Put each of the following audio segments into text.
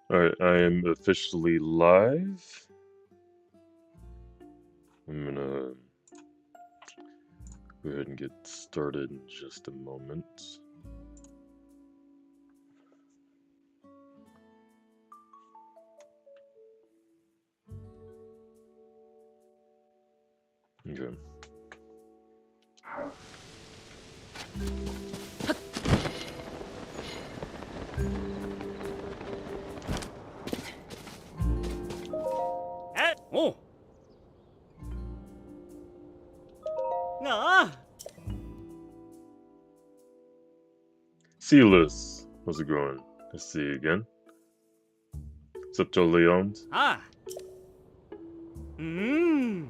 Alright, I am officially live. I'm gonna go ahead and get started in just a moment. Okay. Oh. Ah. Silas, how's it going? Let's see you again. What's up, Leons? Ah. Hmm.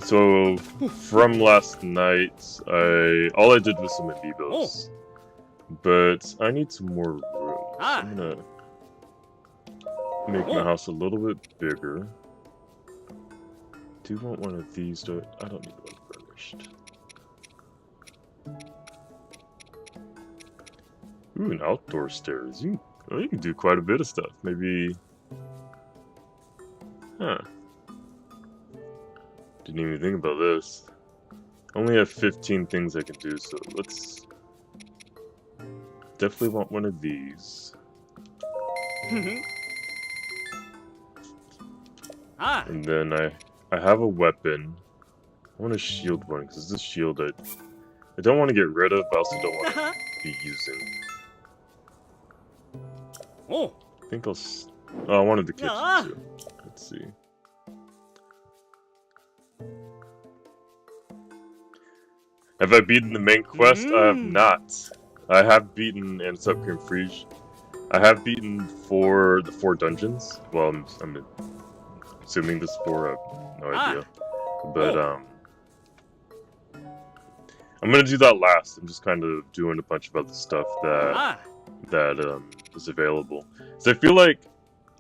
So, from last night, all I did was some amiibos. But I need some more room. So I'm gonna make my house a little bit bigger. Do you want one of these? I don't need one furnished. Ooh, an outdoor stairs. You can do quite a bit of stuff. Maybe... Huh. Didn't even think about this. I only have 15 things I can do, so let's... Definitely want one of these. And then I have a weapon. I want a shield one, because this shield I don't want to get rid of, but I also don't want to be using. I think I'll... Oh, I wanted the kitchen too. Let's see. Have I beaten the main quest? I have not. I have beaten Ansep Cream Frige. I have beaten the 4 dungeons. Well, I'm assuming this 4, I have no idea. But, I'm gonna do that last. I'm just kind of doing a bunch of other stuff that is available. So I feel like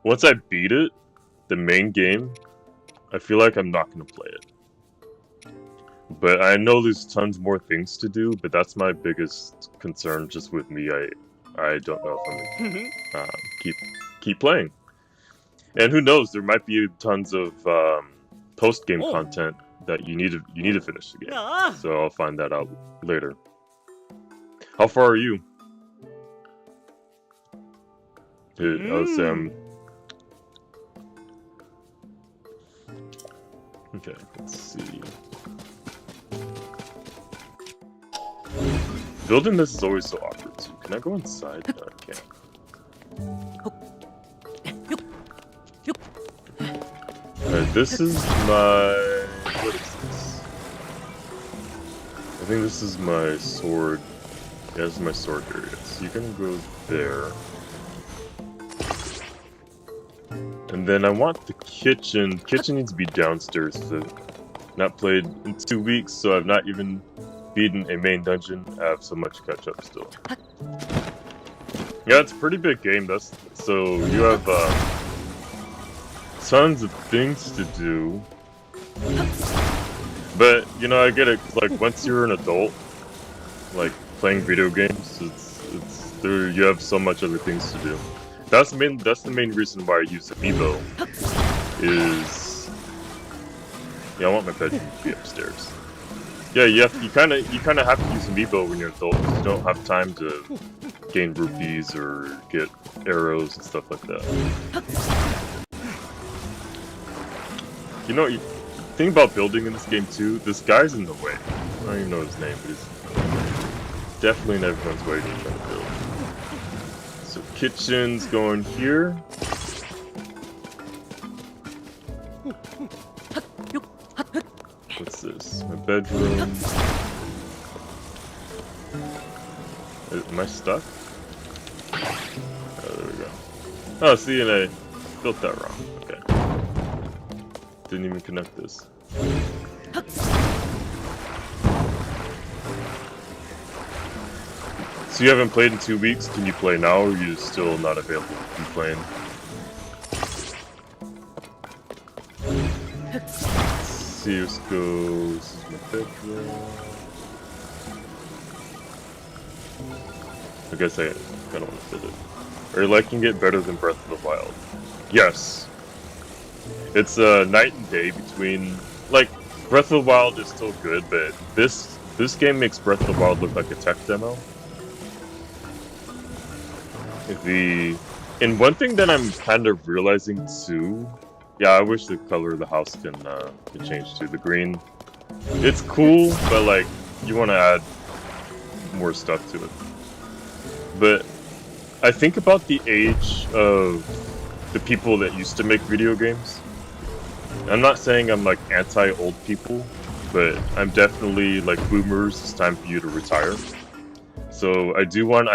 once I beat it, the main game, I feel like I'm not gonna play it. But I know there's tons more things to do, but that's my biggest concern just with me. I don't know if I'm gonna keep playing. And who knows, there might be tons of post-game content that you need to finish the game. So I'll find that out later. How far are you? Dude, I would say okay, let's see. Building this is always so awkward too. Can I go inside? No, I can't. Alright, this is my... What is this? I think this is my sword. Yeah, this is my sword area. So you can go there. And then I want the kitchen. Kitchen needs to be downstairs. I've not played in 2 weeks, so I've not even beaten a main dungeon. I have so much catch up still. Yeah, it's a pretty big game. So you have tons of things to do. But you know, I get it. Like once you're an adult, like playing video games, it's there. You have so much other things to do. That's the main reason why I use Amiibo. Is yeah, I want my bedroom to be upstairs. Yeah, you kind of have to use Amiibo when you're an adult because you don't have time to gain rupees or get arrows and stuff like that. You know, the thing about building in this game too, this guy's in the way. I don't even know his name, but he's definitely in everyone's way to try to build. So kitchen's going here. What's this? My bedroom. Am I stuck? Oh, there we go. Oh, see, and I built that wrong. Okay. Didn't even connect this. So you haven't played in 2 weeks? Can you play now, or are you still not available to be playing? See, let's go. This is my bedroom. I guess I kind of want to fit it. Are you liking it better than Breath of the Wild? Yes. It's a night and day between, like, Breath of the Wild is still good, but this game makes Breath of the Wild look like a tech demo. And one thing that I'm kind of realizing too, yeah, I wish the color of the house can change to the green. It's cool, but like you want to add more stuff to it. But I think about the age of the people that used to make video games. I'm not saying I'm like anti-old people, but I'm definitely like boomers. It's time for you to retire. So I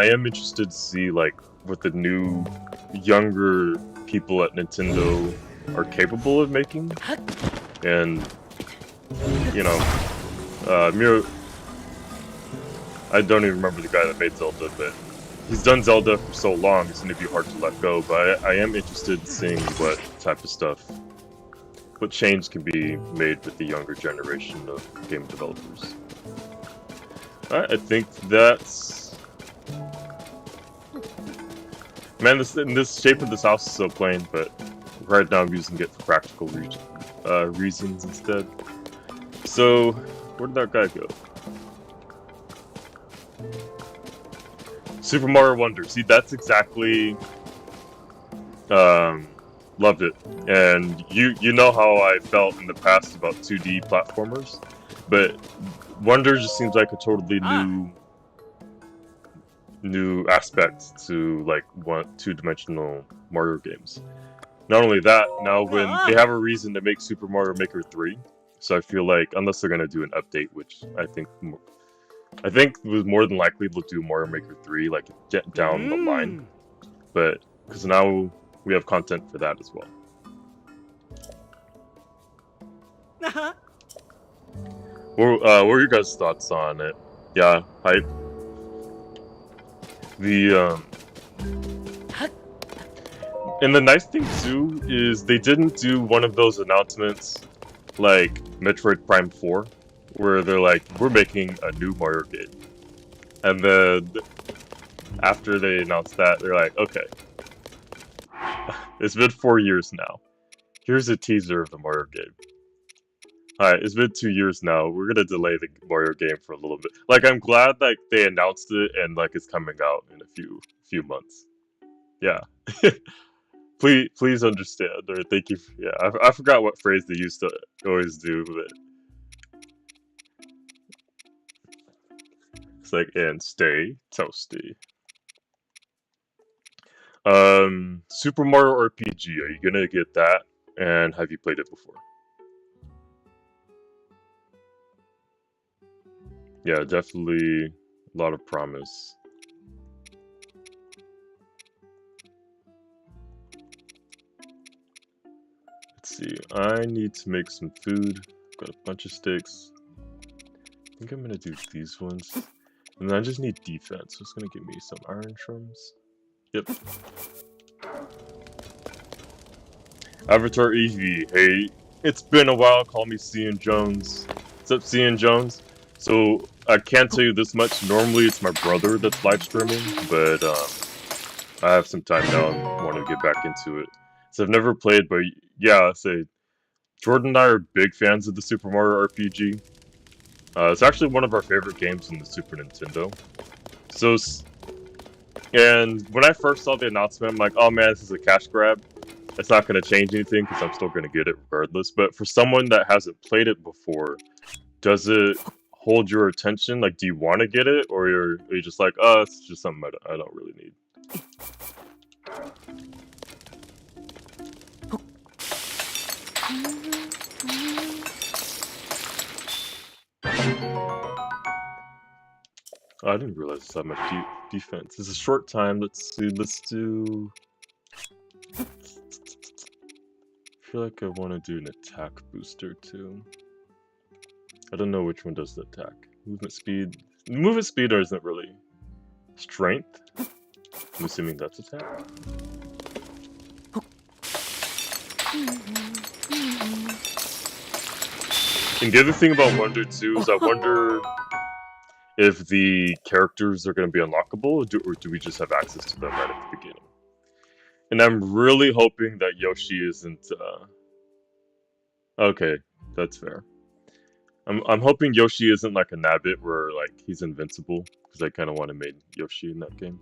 am interested to see like what the new, younger people at Nintendo are capable of making. And, you know, Miro, I don't even remember the guy that made Zelda, but he's done Zelda for so long, it's going to be hard to let go. But I am interested in seeing what type of stuff, what change can be made with the younger generation of game developers. Alright, I think that's... Man, this shape of this house is so plain, but right now I'm using it for practical reasons instead. So, where did that guy go? Super Mario Wonder. See, that's exactly... loved it. And you know how I felt in the past about 2D platformers, but Wonder just seems like a totally new aspect to like two-dimensional Mario games. Not only that, now when they have a reason to make Super Mario Maker 3, so I feel like unless they're gonna do an update, which I think was more than likely they'll do Mario Maker 3 like get down the line, but because now we have content for that as well. What are your guys' thoughts on it? Yeah, hype. And the nice thing too is they didn't do one of those announcements like Metroid Prime 4, where they're like, we're making a new Mario game. And then after they announced that, they're like, okay, it's been 4 years now. Here's a teaser of the Mario game. Alright, it's been 2 years now. We're gonna delay the Mario game for a little bit. Like, I'm glad like they announced it and like it's coming out in a few months. Yeah. Please understand, or thank you. Yeah, I forgot what phrase they used to always do, but it's like, and stay toasty. Super Mario RPG. Are you gonna get that? And have you played it before? Yeah, definitely a lot of promise. Let's see. I need to make some food. Got a bunch of sticks. I think I'm gonna do these ones. And then I just need defense. So it's gonna give me some iron shrooms. Yep. Avatar Eevee. Hey, it's been a while. Call me Cian Jones. What's up, Cian Jones? So I can't tell you this much. Normally it's my brother that's live streaming, but I have some time now and want to get back into it. So I've never played, but yeah, I say Jordan and I are big fans of the Super Mario RPG. It's actually one of our favorite games in the Super Nintendo. So, and when I first saw the announcement, I'm like, oh man, this is a cash grab. It's not going to change anything because I'm still going to get it regardless. But for someone that hasn't played it before, does it hold your attention? Like, do you want to get it, or are you just like, oh, it's just something I don't really need? Oh, I didn't realize it's that much defense. It's a short time. Let's see. Let's do. I feel like I want to do an attack booster too. I don't know which one does the attack. Movement speed. Movement speed isn't really strength. I'm assuming that's attack. And the other thing about Wonder 2 is I wonder if the characters are going to be unlockable, or do we just have access to them right at the beginning? And I'm really hoping that Yoshi isn't. Okay, that's fair. I'm hoping Yoshi isn't like a Nabbit where like he's invincible, because I kind of want to make Yoshi in that game.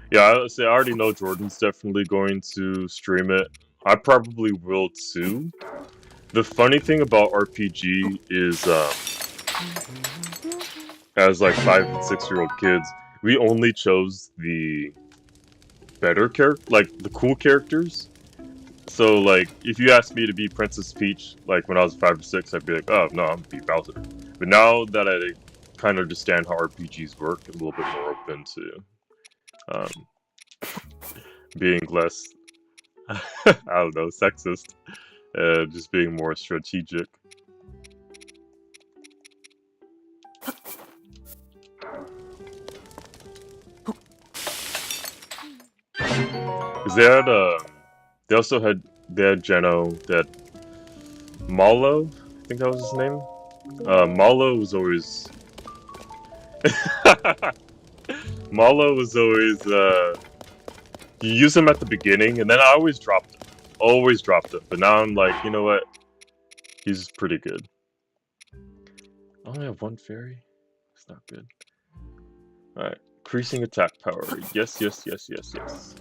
Yeah, I already know Jordan's definitely going to stream it. I probably will too. The funny thing about RPG is, as like 5 and 6-year-old kids, we only chose the better like the cool characters. So like, if you asked me to be Princess Peach, like when I was 5 or 6, I'd be like, oh no, I'm gonna be Bowser. But now that I kind of understand how RPGs work, I'm a little bit more open to being less, I don't know, sexist, just being more strategic. Cause they also had Geno, that Malo, I think that was his name. Malo was always Malo was always you use him at the beginning, and then I always dropped him. But now I'm like, you know what? He's pretty good. I only have one fairy. It's not good. All right, increasing attack power. Yes, yes, yes, yes, yes.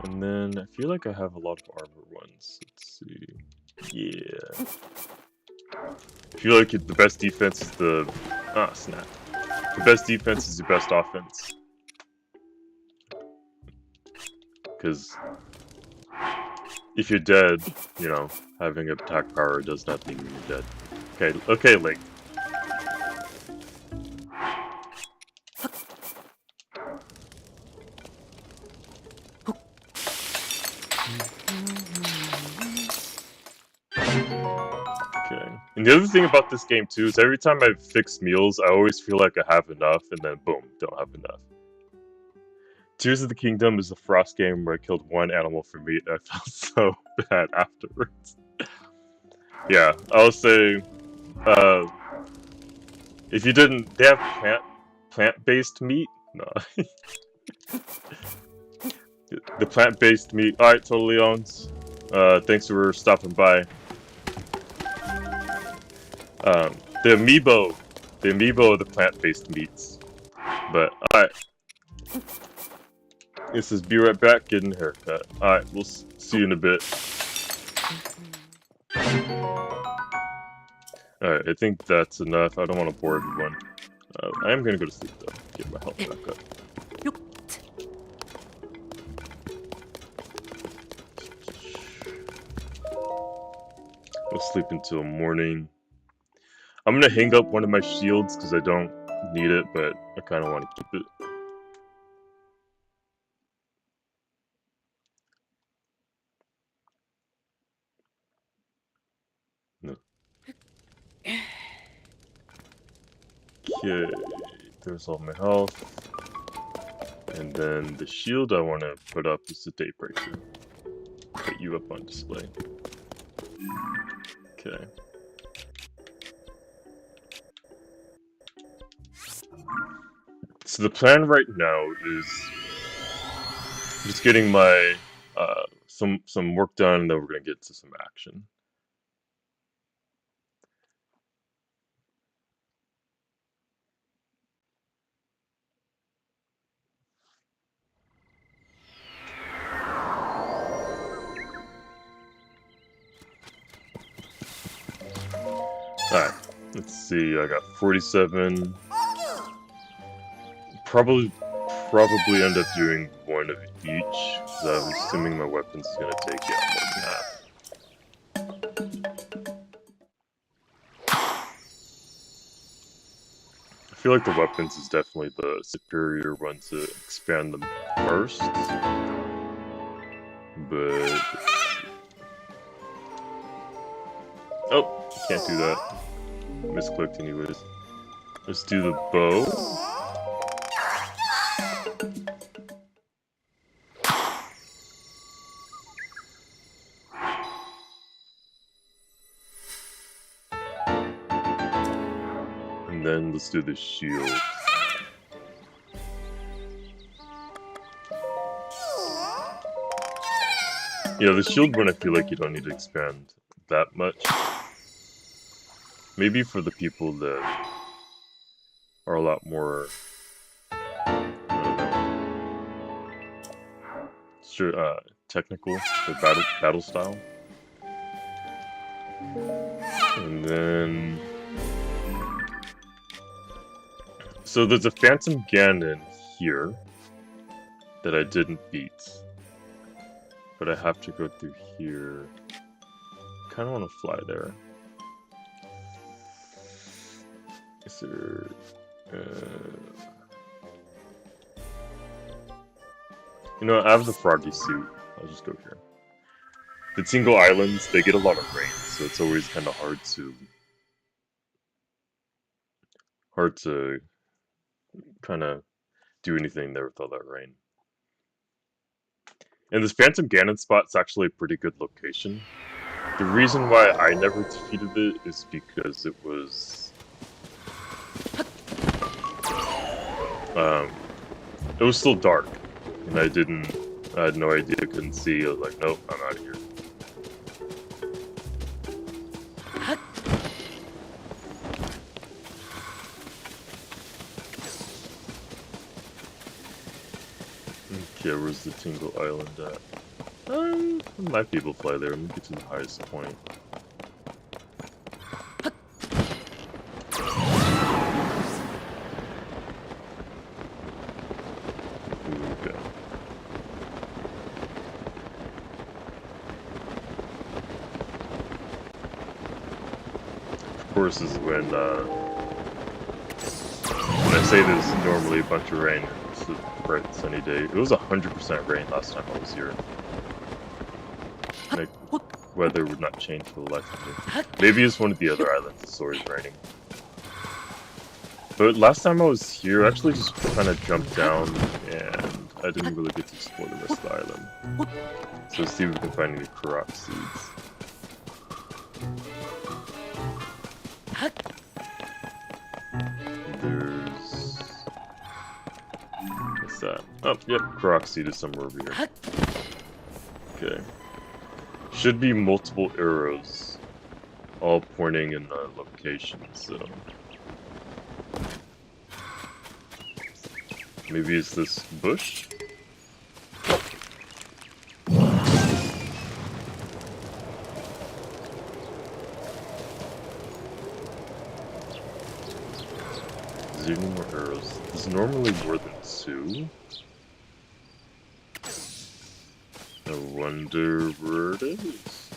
And then I feel like I have a lot of armor ones. Let's see. Yeah. I feel like the best defense is the... Ah, snap. The best defense is the best offense. Because if you're dead, you know, having attack power does nothing when you're dead. Okay, okay, Link. Okay. And the other thing about this game too is every time I fix meals, I always feel like I have enough, and then boom, don't have enough. Tears of the Kingdom is a Frost game where I killed one animal for meat, and I felt so bad afterwards. Yeah, I'll say, if you didn't, they have plant-based meat? No. The plant-based meat. Alright, Totally Owns. Thanks for stopping by. The amiibo are the plant-based meats. But, alright. This is be right back, getting a haircut. Alright, we'll see you in a bit. Alright, I think that's enough. I don't want to bore everyone. I am gonna go to sleep though. Get my health back up. We'll sleep until morning. I'm gonna hang up one of my shields because I don't need it, but I kind of want to keep it. No. Okay, there's all my health. And then the shield I want to put up is the Daybreaker. Put you up on display. Okay. So the plan right now is just getting my some work done, and then we're gonna get to some action. Alright, let's see, I got 47. Probably end up doing one of each, because I'm assuming my weapon's gonna take more than half. I feel like the weapons is definitely the superior one to expand them first. But... Oh, can't do that. Misclicked anyways. Let's do the bow. And then let's do the shield. Yeah, the shield one I feel like you don't need to expand that much. Maybe for the people that are a lot more technical, the battle style. And then so there's a Phantom Ganon here that I didn't beat. But I have to go through here. Kinda wanna fly there. Is there you know, I have the froggy suit. I'll just go here. The Tingle Islands, they get a lot of rain, so it's always kinda hard to kinda do anything there with all that rain. And this Phantom Ganon spot's actually a pretty good location. The reason why I never defeated it is because it was still dark, and I had no idea, couldn't see. I was like, nope, I'm out of here. Okay, where's the Tingle Island at? I might be able to fly there. Let me get to the highest point. Okay. Of course, is when I say there's normally a bunch of rain. It's a bright sunny day. It was 100% rain last time I was here. Like, weather would not change for the life of me. Maybe it's one of the other islands that's always raining. But last time I was here, I actually just kind of jumped down, and I didn't really get to explore the rest of the island. So let's see if we can find any Korok seeds. There's... what's that? Oh, yep, Korok seed is somewhere over here. Okay. Should be multiple arrows, all pointing in a location, so... maybe it's this bush? Is there any more arrows? There's normally more than 2. I wonder where it is.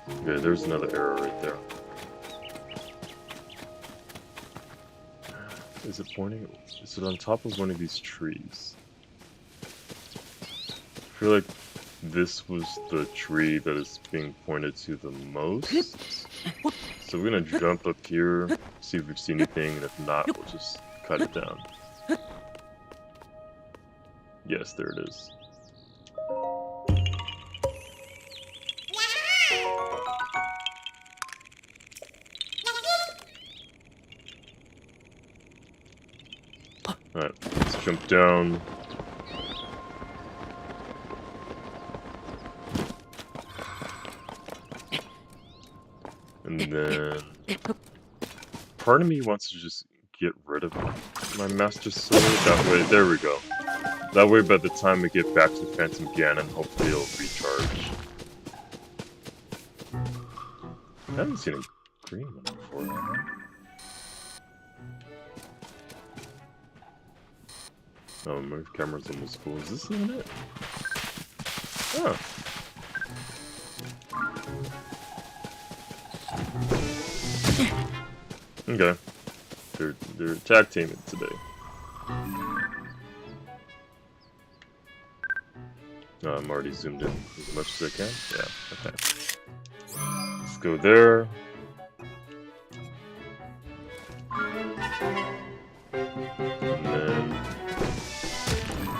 Okay, there's another arrow right there. Is it pointing? Is it on top of one of these trees? I feel like this was the tree that is being pointed to the most. So we're gonna jump up here, see if we see anything, and if not, we'll just cut it down. Yes, there it is. Alright, let's jump down. And then... part of me wants to just get rid of my Master Sword. That way, there we go. That way, by the time we get back to Phantom Ganon, hopefully it'll recharge. I haven't seen a green one before, have I? Oh, my camera's almost full. Is this even it? Oh. Okay. They're tag teaming today. I'm already zoomed in as much as I can. Yeah, okay. Let's go there. And then...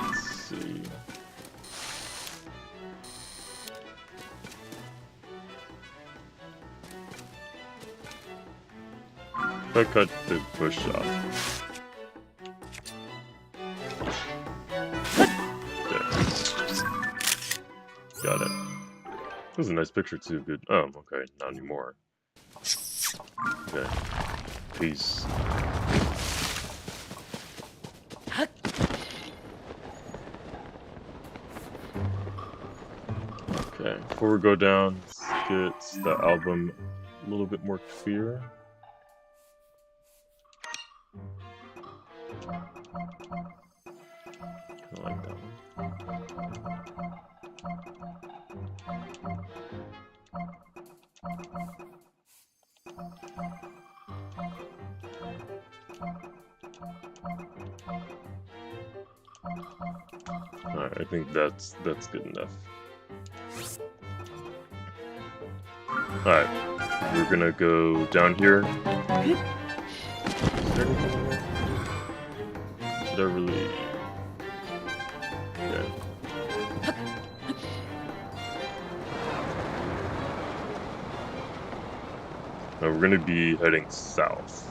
let's see. If I cut the bush off. There. Got it. This is a nice picture too. Good. Oh, okay. Not anymore. Okay. Peace. Okay. Before we go down, let's get the album a little bit more clear. I like that one. Alright, I think that's good enough. Alright, we're gonna go down here. Is there anything in here? Should I really... Yeah. Now we're gonna be heading south.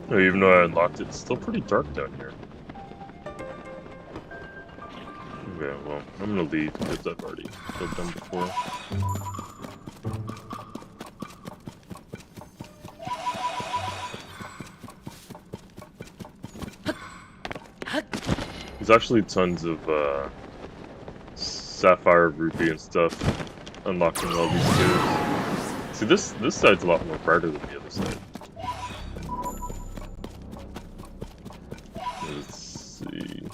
Oh, even though I unlocked it, it's still pretty dark down here. Okay, well, I'm gonna leave because I've already done before. There's actually tons of sapphire, ruby, and stuff unlocking all these caves. See, this side's a lot more brighter than the other side. Let's see.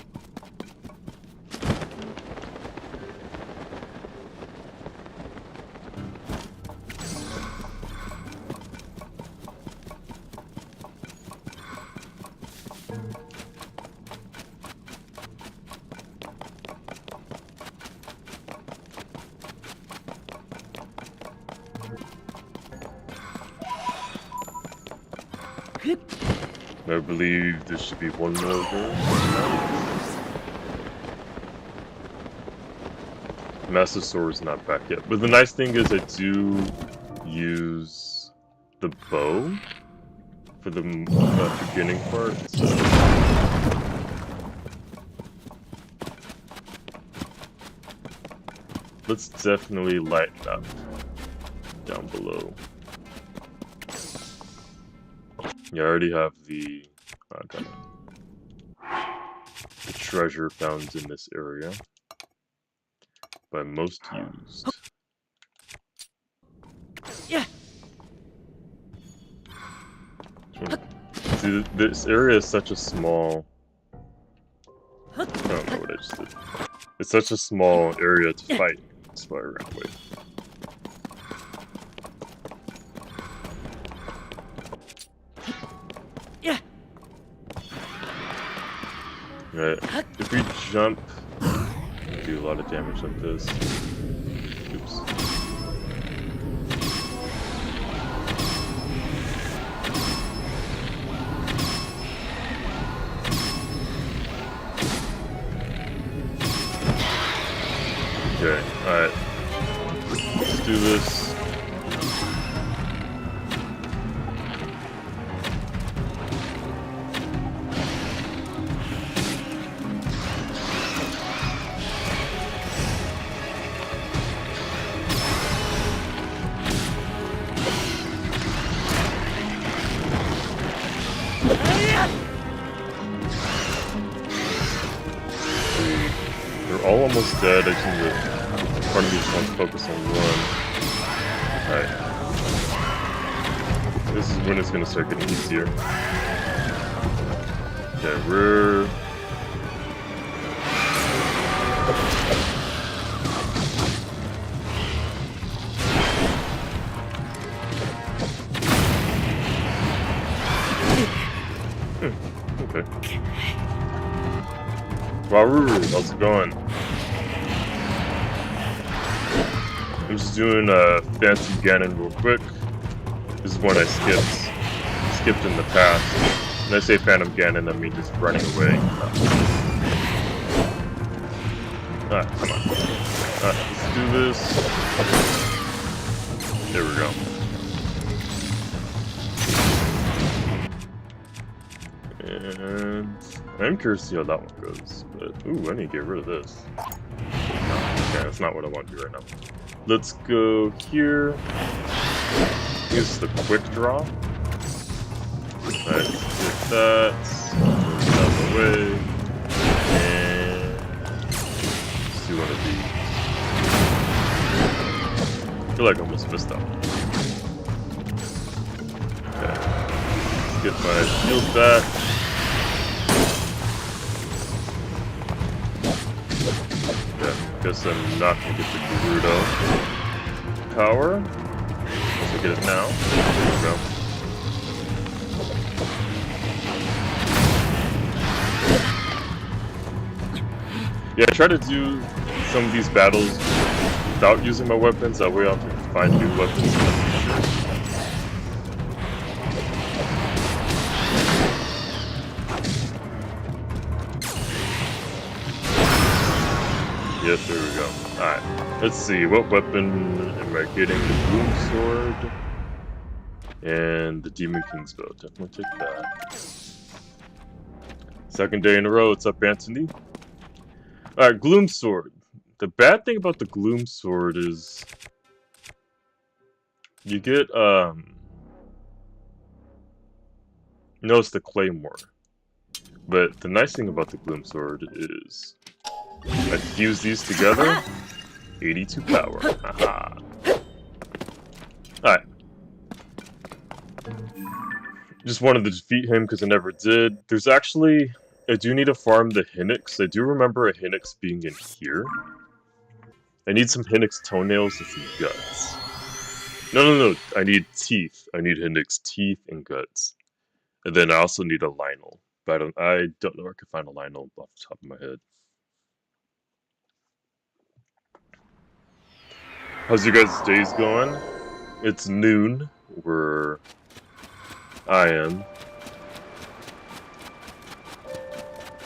I believe there should be one more there. Massive Sword is not back yet. But the nice thing is I do use the bow for the beginning part. So. Let's definitely lighten up down below. Yeah, I already have the treasure found in this area by most used. Yeah. See, this area is such a small. I don't know what I just did. It's such a small area to fight. That's why I ran away. Right. If we jump, we do a lot of damage like this. Oops. Okay, alright. Let's do this. They're all almost dead. I just need to, part of me just wants to focus on one. Alright. This is when it's gonna start getting easier. Okay, we're... Okay. Wow, how's it going? I'm just doing Phantom Ganon real quick. This is one I skipped in the past. When I say Phantom Ganon, I mean just running away. Come on. Let's do this. There we go. And I'm curious to see how that one goes. But ooh, I need to get rid of this. Okay, that's not what I want to do right now. Let's go here. Use the quick draw. Let's get that. Out of the way. And let's do one of these. I feel like I almost missed that one. Okay. Let's get my shield back. Okay, guess I'm not gonna get the Gerudo power. Let's get it now. There we go. Yeah, I try to do some of these battles without using my weapons, that way I'll have to find new weapons in the future. Yes, there we go. Alright, let's see, what weapon am I getting? The Boom Sword and the Demon King's Bow. Definitely take that. Second day in a row, what's up, Anthony? Alright, Gloom Sword. The bad thing about the Gloom Sword is you get no, it's the Claymore. But the nice thing about the Gloom Sword is I fuse these together, 82 power. Haha. Alright. Just wanted to defeat him because I never did. There's actually, I do need to farm the Hinnix. I do remember a Hinnix being in here. I need some Hinnix toenails and some guts. No. I need teeth. I need Hinnix teeth and guts. And then I also need a Lionel. But I don't know where I can find a Lionel off the top of my head. How's your guys' days going? It's noon where I am.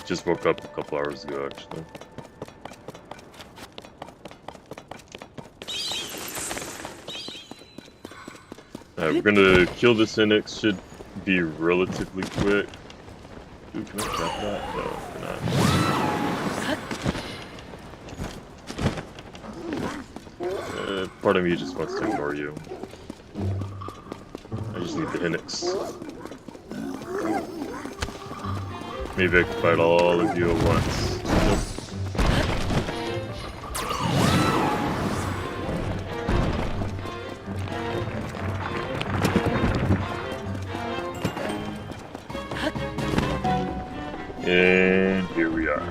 Just woke up a couple hours ago, actually. Alright, we're gonna kill this Hinnix. Should be relatively quick. Ooh, can I trap that? No, we're not. Part of me just wants to ignore you. I just need the Hinnix. Maybe I can fight all of you at once. Nope. And here we are.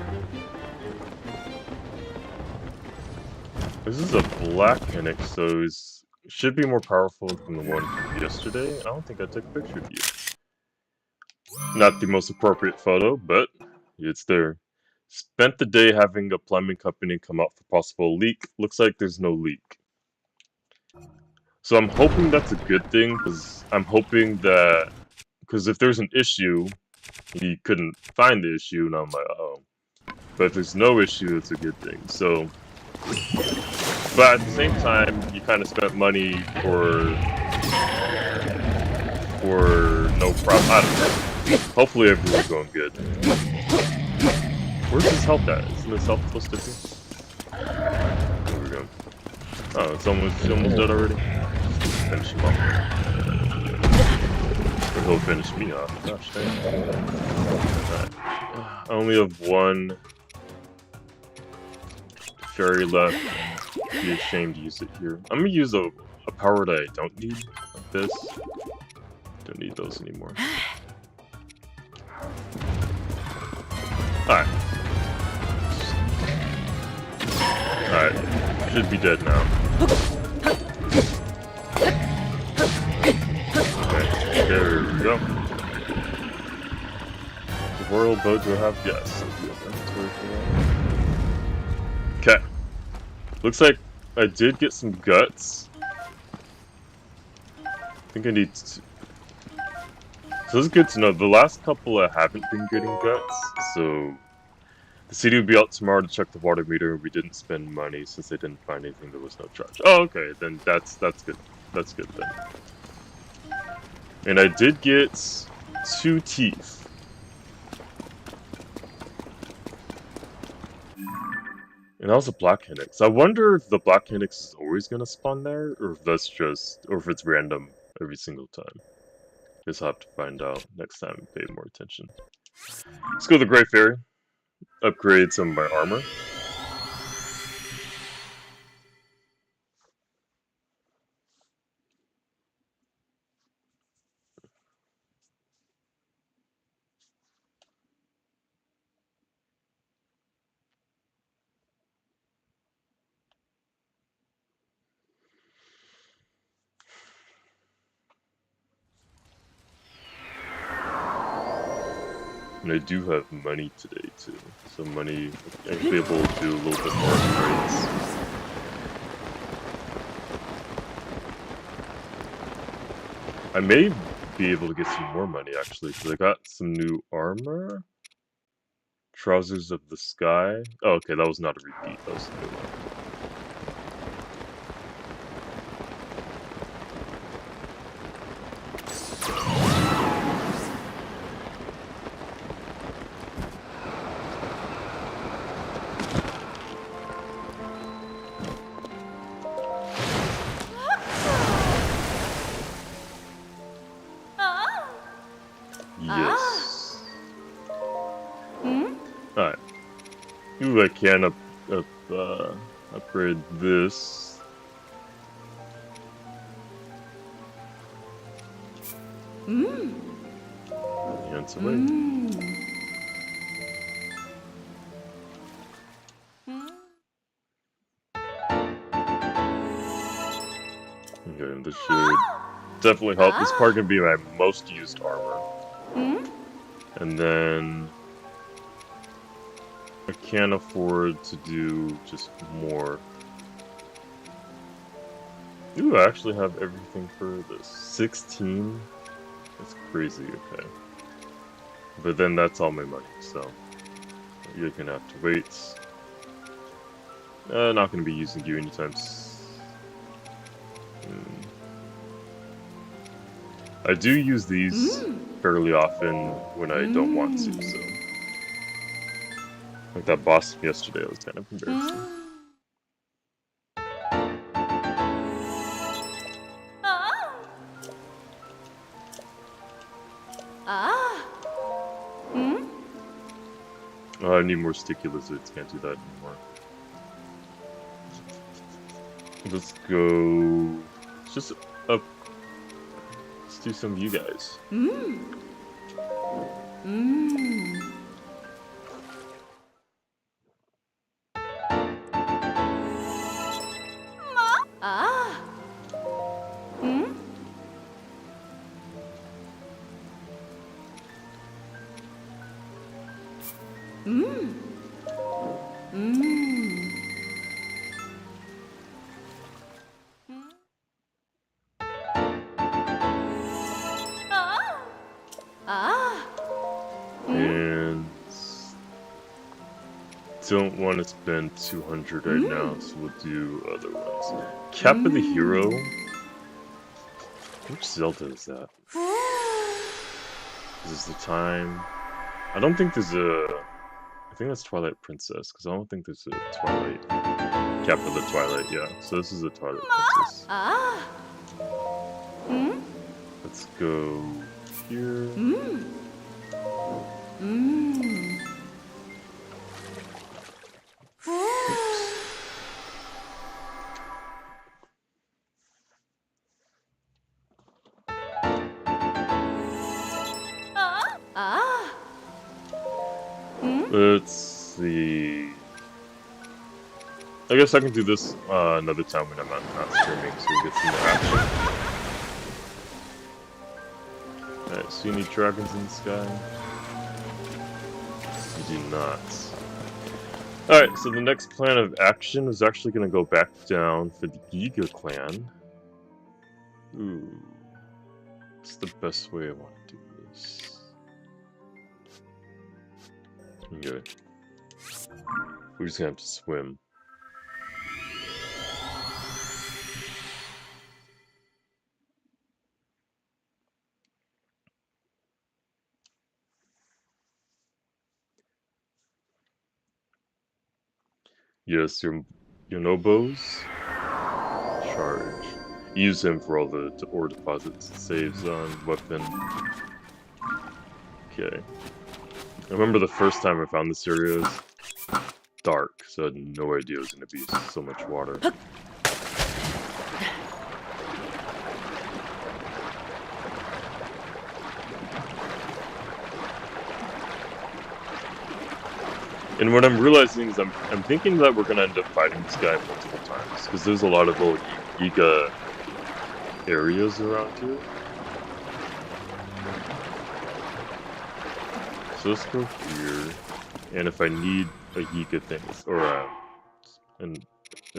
This is a black Hinnix, so it should be more powerful than the one from yesterday. I don't think I took a picture of you. Not the most appropriate photo, but it's there. Spent the day having a plumbing company come out for possible leak. Looks like there's no leak. So I'm hoping that's a good thing, because I'm hoping that... Because if there's an issue, he couldn't find the issue, and I'm like, oh. But if there's no issue, it's a good thing. So... But at the same time, you kind of spent money for no problem. I don't know. Hopefully everyone's going good. Where's his health at? Isn't his health supposed to be? There we go. Oh, it's almost dead already? Finish him off. Or he'll finish me off. Gosh dang. Right. I only have one fairy left. I'd be ashamed to use it here. I'm gonna use a power that I don't need, like this. Don't need those anymore. Alright. Alright. Should be dead now. Okay, there we go. The royal boat do I have? Yes. Okay. Looks like I did get some guts. I think I need to... So this is good to know. The last couple I haven't been getting guts, so... The city will be out tomorrow to check the water meter. We didn't spend money since they didn't find anything. There was no charge. Oh, okay. Then that's good. That's good then. And I did get 2 teeth. And that was a black Henix. I wonder if the black Henix is always gonna spawn there, or if that's just, or if it's random every single time. Just have to find out next time and pay more attention. Let's go to the Great Fairy. Upgrade some of my armor. And I do have money today too, so money, I'll be able to do a little bit more upgrades. I may be able to get some more money actually, because I got some new armor. Trousers of the Sky. Oh, okay, that was not a repeat, that was a new one. Yes. Alright. Ooh, I can upgrade this. Hands away. Okay, this should definitely help. This part can be my most used armor. And then I can't afford to do just more. Ooh, I actually have everything for this. 16? That's crazy, okay. But then that's all my money, so you're gonna have to wait. Not gonna be using you anytime I do use these fairly often when I don't want to, so. Like that boss yesterday, it was kind of embarrassing. Oh, I need more sticky lizards, can't do that anymore. Let's go... Just up... Let's do some of you guys. And don't want to spend 200 right now, so we'll do other ones. Cap of the Hero. Which Zelda is that? Is this the time? I don't think there's a... I think that's Twilight Princess, because I don't think there's a Twilight... Cap of the Twilight, yeah. So this is a Twilight Princess. Let's go here. Let's see. I guess I can do this another time when I'm not streaming, so we get some more action. Alright, see any dragons in the sky? You do not. Alright, so the next plan of action is actually going to go back down for the Giga clan. Ooh. What's the best way I want to do this? Okay. We're just going to have to swim. Yes, your Nobos. Charge. Use him for all the ore deposits and saves on weapon. Okay. I remember the first time I found this area was dark, so I had no idea it was going to be so much water. And what I'm realizing is I'm thinking that we're going to end up fighting this guy multiple times, because there's a lot of little Giga areas around here. So let's go here, and if I need a Giga thing, or a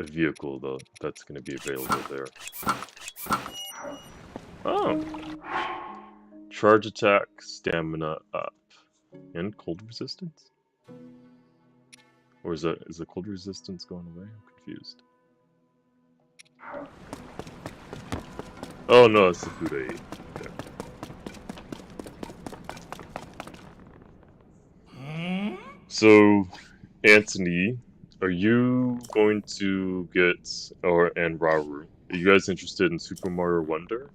vehicle, though, that's going to be available there. Oh! Charge attack, stamina up, and cold resistance? Or is the cold resistance going away? I'm confused. Oh no, it's the food I ate. Okay. So, Anthony, are you going to get, and Rauru, are you guys interested in Super Mario Wonder?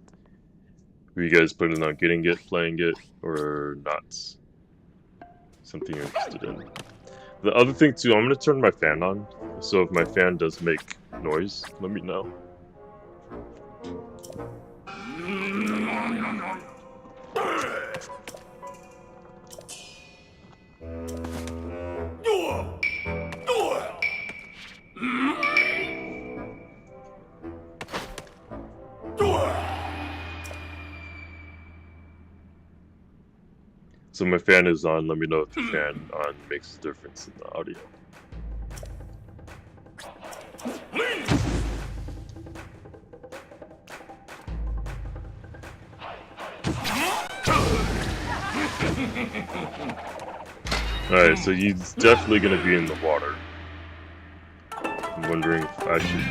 Are you guys planning on getting it, playing it, or not? Something you're interested in. The other thing too, I'm gonna turn my fan on, so if my fan does make noise, let me know. So my fan is on, let me know if the fan on makes a difference in the audio. Alright, so he's definitely gonna be in the water. I'm wondering if I should...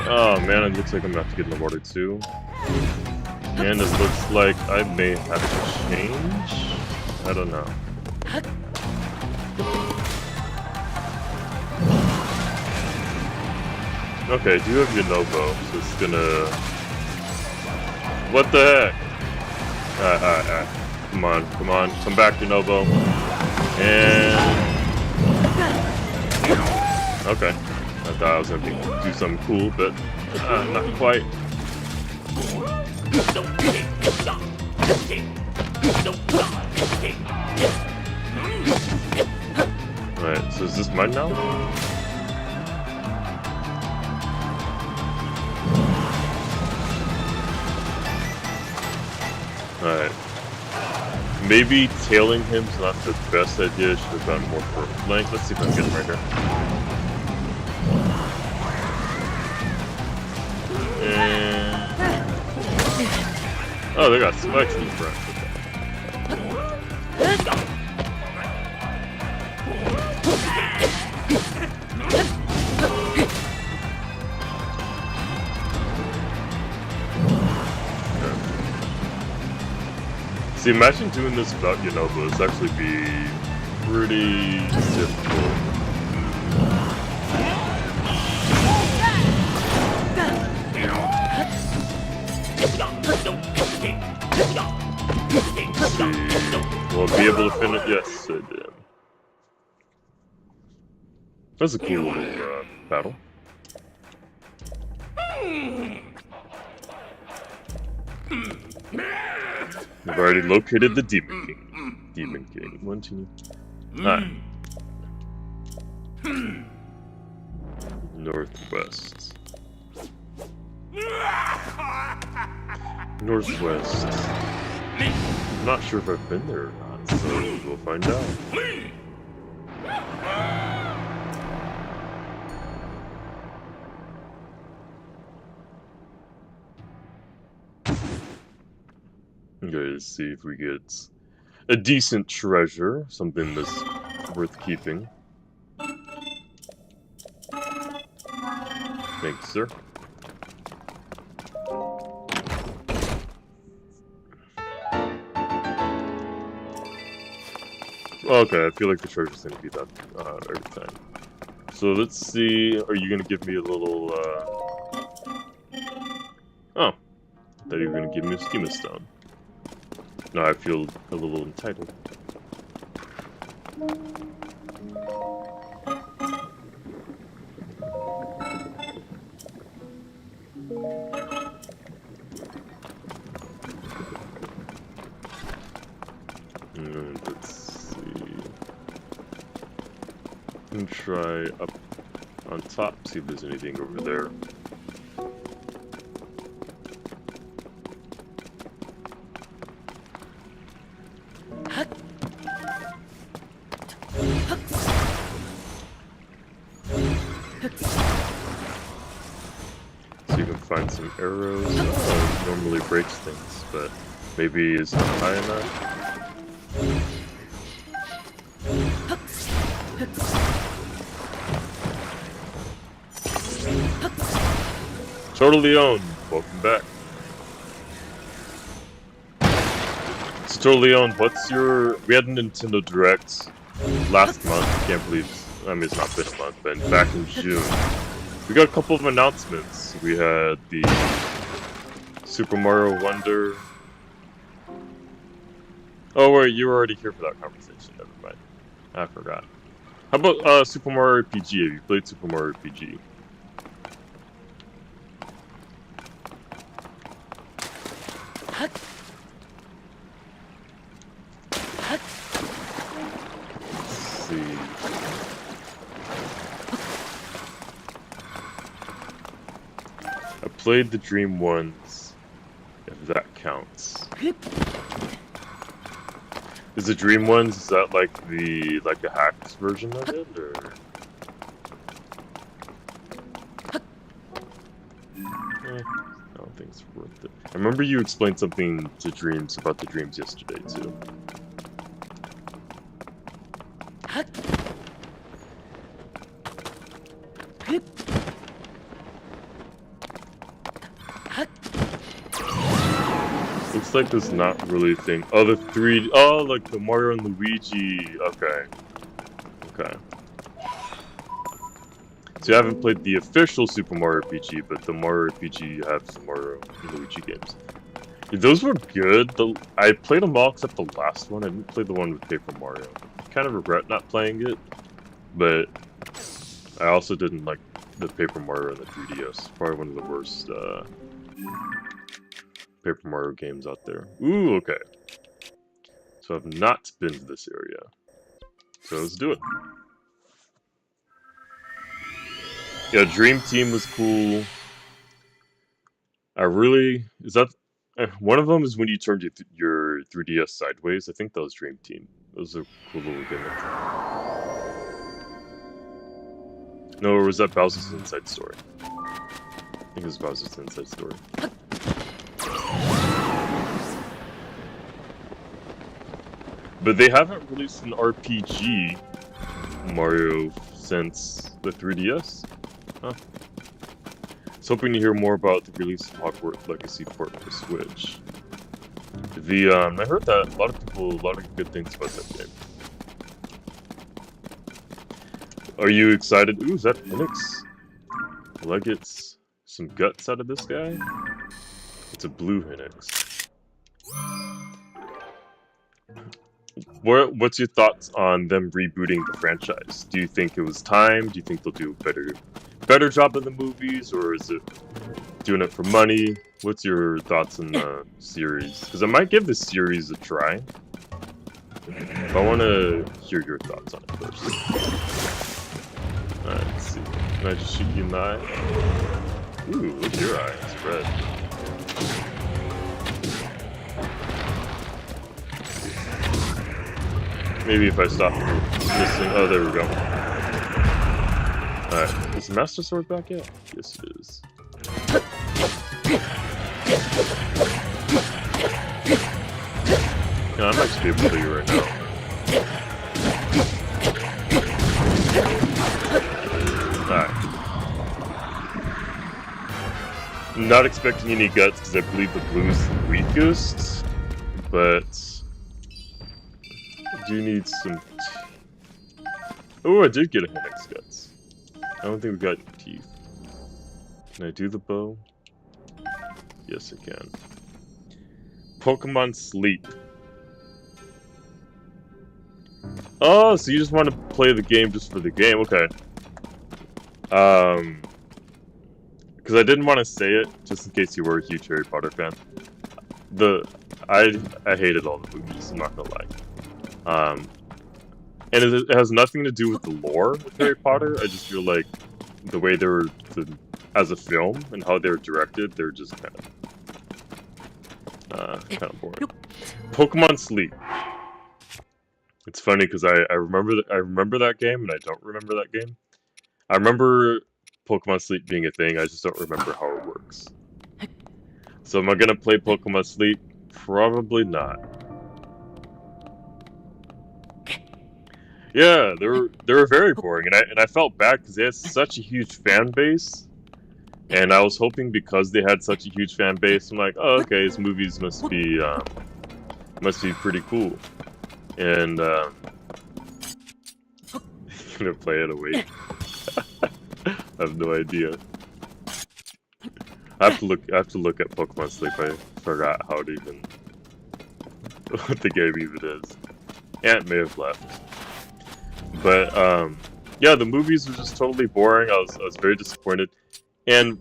Oh man, it looks like I'm gonna have to get in the water too. And it looks like I may have to change? I don't know. Okay, I do have your Nobo, so it's gonna... What the heck? Alright. Come on, come back, Nobo. And... Okay. I thought I was gonna do something cool, but not quite. Alright, so is this mine now? Alright. Maybe tailing him is not the best idea. Should have gone more for a flank. Let's see if I can get him right here. And... Oh, they got spikes in the front. See, imagine doing this without Yonobo. It's actually be pretty difficult. Let's see. Will I be able to finish? Yes, I did. That's a cool little battle. I've already located the Demon King. Demon King. 1, 2. Alright. Northwest. Northwest. I'm not sure if I've been there or not, so we'll find out. Okay, let's see if we get a decent treasure, something that's worth keeping. Thanks, sir. Okay, I feel like the treasure's gonna be that every time. So let's see, are you gonna give me a little, Oh, I thought you were gonna give me a schema stone. Now I feel a little entitled. And let's see. And try up on top, see if there's anything over there. So you can find some arrows. Oh, it normally breaks things, but maybe it's not high enough. Totally owned. Welcome back. So Totally owned. What's your? We had a Nintendo Direct last month. Can't believe. I mean, it's not been a month, but back in June, we got a couple of announcements. We had the Super Mario Wonder. Oh wait, you were already here for that conversation. Never mind. I forgot. How about Super Mario RPG? Have you played Super Mario RPG? I played the Dream ones, if that counts. Is the Dream ones, is that like a hacked version of it, or? I don't think it's worth it. I remember you explained something to Dreams about the Dreams yesterday too. Looks like there's not really a thing. Oh, the 3D. Oh, like the Mario and Luigi. Okay. Okay. So you haven't played the official Super Mario RPG, but the Mario RPG you have some Mario and Luigi games. Yeah, those were good. I played them all except the last one. I didn't play the one with Paper Mario. I kind of regret not playing it, but I also didn't like the Paper Mario on the 3DS. Probably one of the worst Paper Mario games out there. Ooh, okay. So I've not been to this area. So let's do it. Yeah, Dream Team was cool. Is that one of them is when you turned your 3DS sideways. I think that was Dream Team. That was a cool little gimmick. No, or was that Bowser's Inside Story? I think it was Bowser's Inside Story. But they haven't released an RPG Mario since the 3DS. Huh. I was hoping to hear more about the release of Hogwarts Legacy port for Switch. I heard that a lot of good things about that game. Are you excited? Ooh, is that Phoenix? Will I get some guts out of this guy? It's a blue Phoenix. What's your thoughts on them rebooting the franchise? Do you think it was time? Do you think they'll do a better job in the movies, or is it doing it for money? What's your thoughts on the series? Because I might give this series a try. But I want to hear your thoughts on it first. Alright, let's see. Can I just shoot you in the eye? Ooh, look at your eye. It's red. Maybe if I stop missing. Oh, there we go. Alright, is the Master Sword back yet? Yes, it is. Yeah, I'm actually able to tell you right now. Alright. Not expecting any guts because I believe the blue's the weakest, but I do need some. Oh, I did get a Hennex guts. I don't think we got any teeth. Can I do the bow? Yes, I can. Pokemon Sleep. Oh, so you just want to play the game just for the game? Okay. Because I didn't want to say it, just in case you were a huge Harry Potter fan. I hated all the movies, I'm not gonna lie. And it has nothing to do with the lore of Harry Potter. I just feel like the way they were, as a film, and how they were directed, they're just kind of boring. Pokemon Sleep. It's funny because I remember that game and I don't remember that game. I remember Pokemon Sleep being a thing. I just don't remember how it works. So am I gonna play Pokemon Sleep? Probably not. Yeah, they were very boring, and I felt bad because they had such a huge fan base, and I was hoping because they had such a huge fan base, I'm like, oh, okay, these movies must be pretty cool. And I'm gonna play it away. I have no idea. I have to look at Pokemon Sleep. I forgot how to even what the game even is. Ant may have left. But yeah, the movies were just totally boring. I was very disappointed. And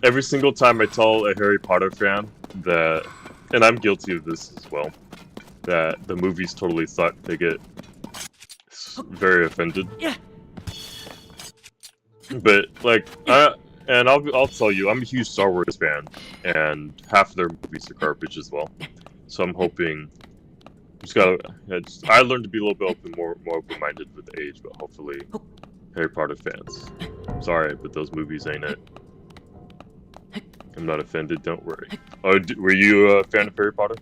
every single time I tell a Harry Potter fan that, and I'm guilty of this as well, that the movies totally suck, they get very offended. Yeah. But like, I'll tell you, I'm a huge Star Wars fan, and half of their movies are garbage as well. So I'm hoping, I learned to be a little bit more open-minded with age, but hopefully, Harry Potter fans. Sorry, but those movies ain't it. I'm not offended. Don't worry. Oh, were you a fan of Harry Potter?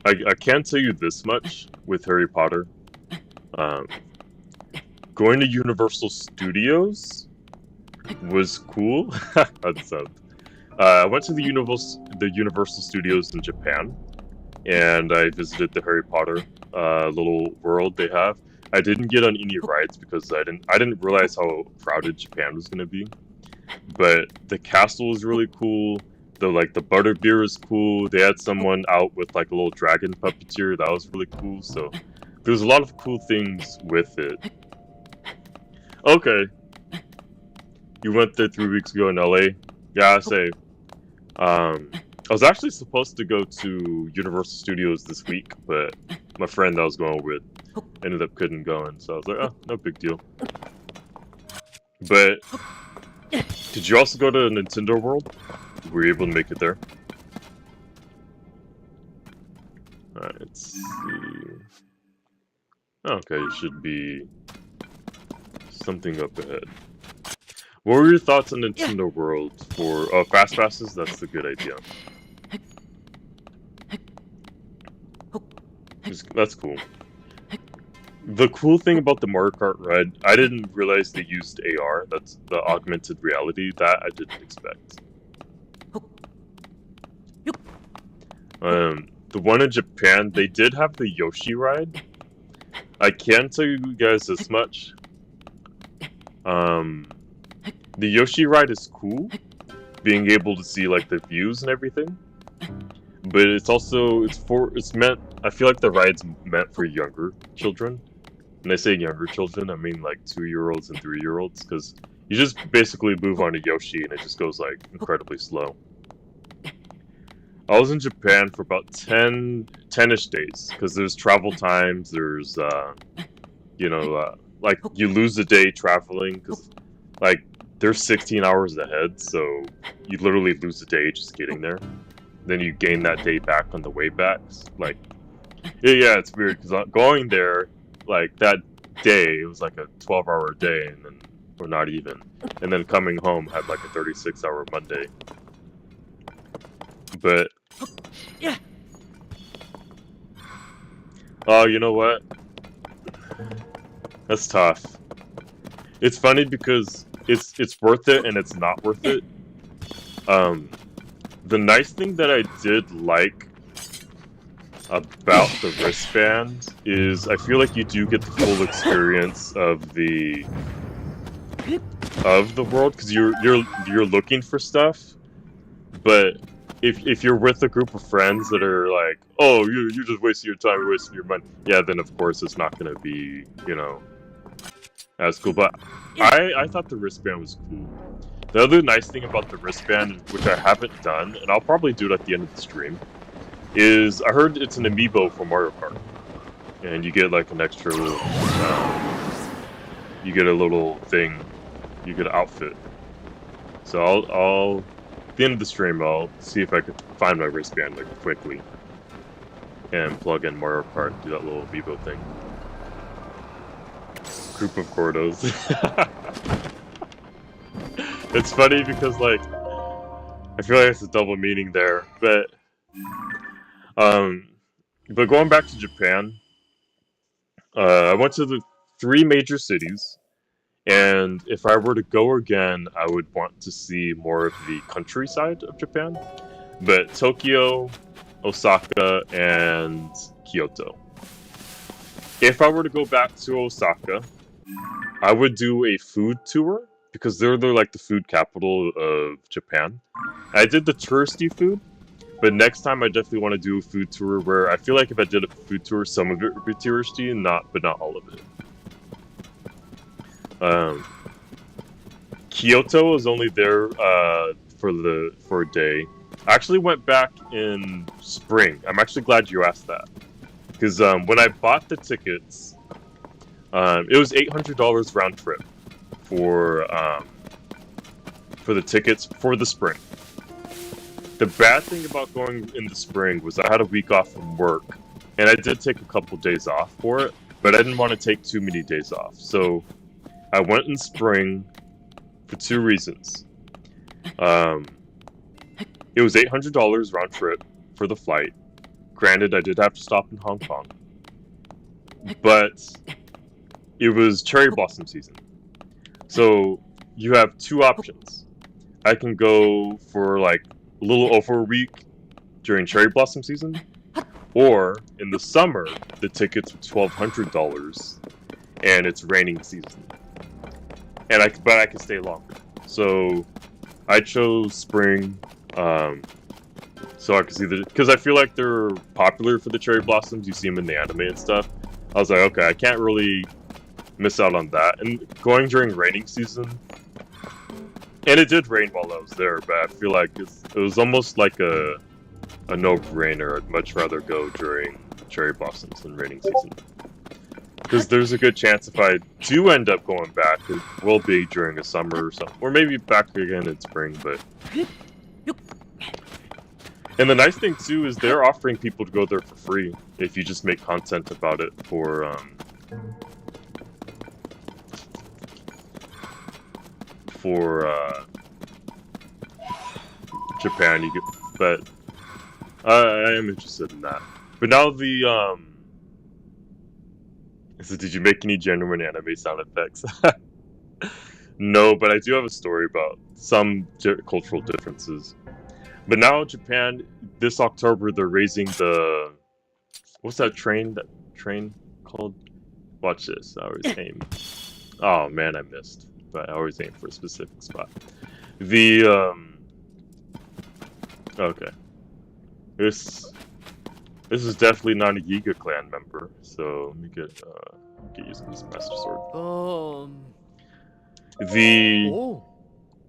I can tell you this much with Harry Potter. Going to Universal Studios was cool. That sounds. I went to the Universal Studios in Japan, and I visited the Harry Potter little world they have. I didn't get on any rides because I didn't realize how crowded Japan was gonna be. But the castle was really cool. The butterbeer is cool. They had someone out with like a little dragon puppeteer. That was really cool. So there's a lot of cool things with it. Okay. You went there 3 weeks ago in LA. Yeah, I say. I was actually supposed to go to Universal Studios this week, but my friend that I was going with ended up couldn't go, and so I was like, oh, no big deal. But did you also go to Nintendo World? Were you able to make it there? Alright, let's see. Okay, it should be something up ahead. What were your thoughts on Nintendo World for Fast Passes? That's a good idea. That's cool. The cool thing about the Mario Kart ride, I didn't realize they used AR. That's the augmented reality. That I didn't expect. The one in Japan, they did have the Yoshi ride. I can tell you guys this much. The Yoshi ride is cool, being able to see like the views and everything. But it's also meant. I feel like the ride's meant for younger children. When I say younger children, I mean like 2-year-olds and 3-year-olds, because you just basically move on to Yoshi and it just goes like incredibly slow. I was in Japan for about 10-ish days, because there's travel times, there's, like, you lose a day traveling, because, like, they're 16 hours ahead, so you literally lose a day just getting there. Then you gain that day back on the way back. Like, yeah, it's weird, because going there, like, that day, it was like a 12-hour day, and then or not even. And then coming home had like a 36-hour Monday. But yeah. Oh, you know what? That's tough. It's funny because it's worth it and it's not worth it. The nice thing that I did like about the wristband is I feel like you do get the full experience of the world because you're looking for stuff, but if you're with a group of friends that are like, oh, you're just wasting your time, you're wasting your money, yeah, then of course it's not gonna be, you know, as cool. But I thought the wristband was cool. The other nice thing about the wristband, which I haven't done, and I'll probably do it at the end of the stream, is I heard it's an amiibo for Mario Kart, and you get like an extra, you get a little thing, you get an outfit. So I'll at the end of the stream, I'll see if I could find my wristband like quickly, and plug in Mario Kart, do that little amiibo thing. Group of Gordos. It's funny because like I feel like it's a double meaning there, but going back to Japan, I went to the 3 major cities, and if I were to go again, I would want to see more of the countryside of Japan. But Tokyo, Osaka, and Kyoto. If I were to go back to Osaka, I would do a food tour, because they're like the food capital of Japan. I did the touristy food, but next time I definitely want to do a food tour where I feel like if I did a food tour, some of it would be touristy, but not all of it. Kyoto was only there for a day. I actually went back in spring. I'm actually glad you asked that, because when I bought the tickets, it was $800 round trip for the tickets for the spring. The bad thing about going in the spring was I had a week off from work, and I did take a couple days off for it, but I didn't want to take too many days off. So I went in spring for 2 reasons. It was $800 round trip for the flight. Granted, I did have to stop in Hong Kong, but it was cherry blossom season. So you have 2 options. I can go for like a little over a week during cherry blossom season, or in the summer, the tickets are $1,200 and it's raining season. But I can stay longer. So I chose spring, so I can see because I feel like they're popular for the cherry blossoms. You see them in the anime and stuff. I was like, okay, I can't really miss out on that. And going during raining season, and it did rain while I was there, but I feel like it was almost like a no-brainer. I'd much rather go during cherry blossoms than raining season, because there's a good chance if I do end up going back, it will be during a summer or something, or maybe back again in spring. But and the nice thing too is they're offering people to go there for free if you just make content about it for Japan. You get, but I am interested in that. But now so did you make any genuine anime sound effects? No, but I do have a story about some cultural differences. But now Japan, this October, they're raising the... What's that train called? Watch this. I always aim. Oh man, I missed. But I always aim for a specific spot. Okay. This is definitely not a Yiga clan member, so let me get using this master sword. We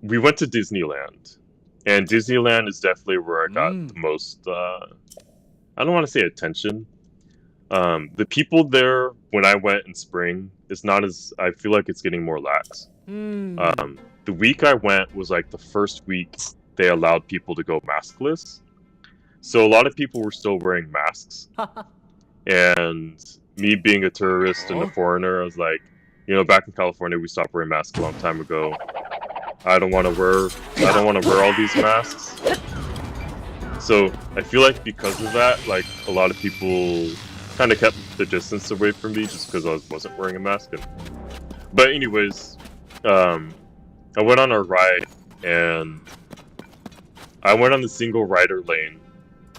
went to Disneyland, and Disneyland is definitely where I got the most I don't want to say attention. The people there when I went in spring is not as, I feel like it's getting more lax. The week I went was like the first week they allowed people to go maskless. So a lot of people were still wearing masks. And me being a tourist and a foreigner, I was like, You know, back in California, we stopped wearing masks a long time ago. I don't want to wear all these masks. So I feel like because of that, like a lot of people kind of kept the distance away from me just because I wasn't wearing a mask. But anyways, I went on a ride and I went on the single rider lane,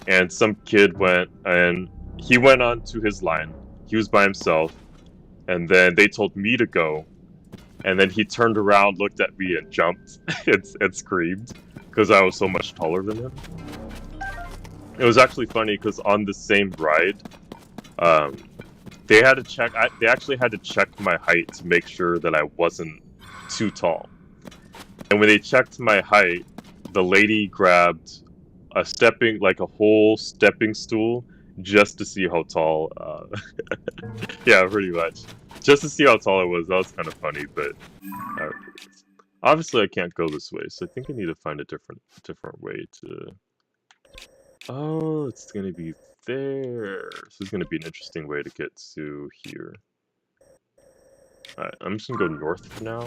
and some kid went and he went on to his line. He was by himself, and then they told me to go, and then he turned around, looked at me, and jumped and screamed because I was so much taller than him. It was actually funny because on the same ride, they actually had to check my height to make sure that I wasn't too tall. And when they checked my height, the lady grabbed a whole stepping stool just to see how tall. Yeah, pretty much. Just to see how tall I was. That was kind of funny, but obviously I can't go this way, so I think I need to find a different way to. Oh, it's gonna be there. So it's gonna be an interesting way to get to here. Alright, I'm just gonna go north for now.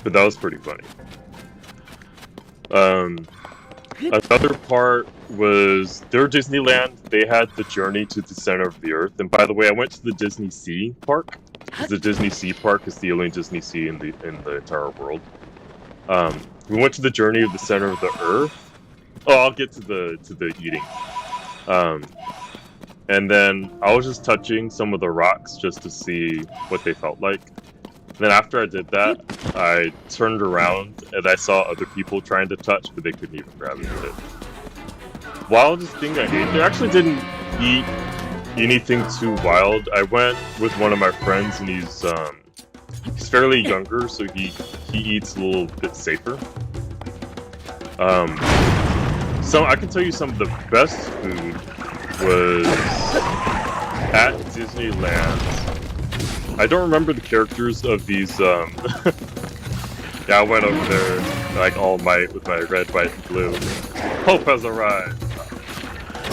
But that was pretty funny. Another part was their Disneyland. They had the Journey to the Center of the Earth. And by the way, I went to the Disney Sea Park. The Disney Sea Park is the only Disney Sea in the entire world. We went to the Journey of the Center of the Earth. Oh, I'll get to the eating. And then I was just touching some of the rocks just to see what they felt like. Then after I did that, I turned around and I saw other people trying to touch, but they couldn't even grab it. Wildest thing I ate? They actually didn't eat anything too wild. I went with one of my friends, and he's fairly younger, so he eats a little bit safer. So I can tell you some of the best food was at Disneyland. I don't remember the characters of these, yeah, I went over there, like, all might with my red, white, and blue. Hope has arrived!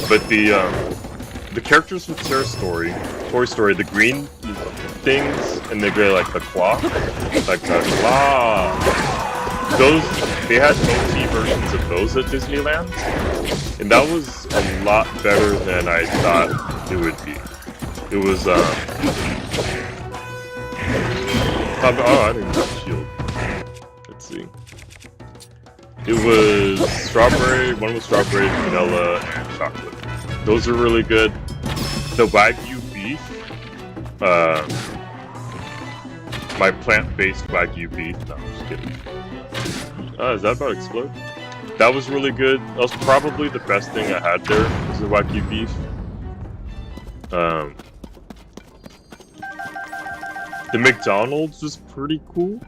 But the characters from Toy Story, the green things, and they go like the claw, they had OT versions of those at Disneyland, and that was a lot better than I thought it would be. It was, oh, I didn't have a shield. Let's see. It was strawberry, one was strawberry, vanilla, and chocolate. Those are really good. The Wagyu beef, my plant-based Wagyu beef, no, I'm just kidding. Is that about to explode? That was really good. That was probably the best thing I had there, was the Wagyu beef. The McDonald's was pretty cool.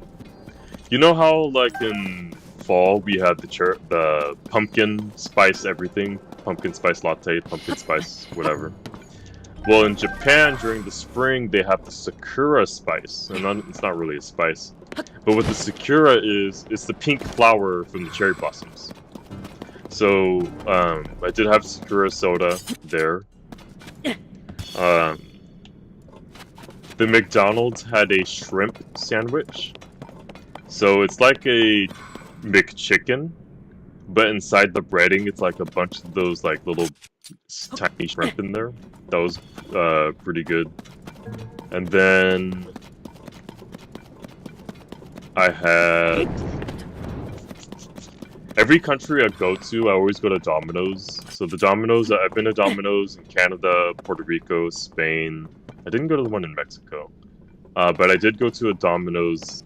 You know how, like, in fall we had the pumpkin spice everything? Pumpkin spice latte, pumpkin spice whatever. Well, in Japan, during the spring, they have the Sakura spice. And it's not really a spice. But what the Sakura is, it's the pink flower from the cherry blossoms. So, I did have Sakura soda there. The McDonald's had a shrimp sandwich. So it's like a McChicken, but inside the breading, it's like a bunch of those like little tiny shrimp in there. That was pretty good. And then I had every country I go to, I always go to Domino's. So the Domino's, I've been to Domino's in Canada, Puerto Rico, Spain. I didn't go to the one in Mexico, but I did go to a Domino's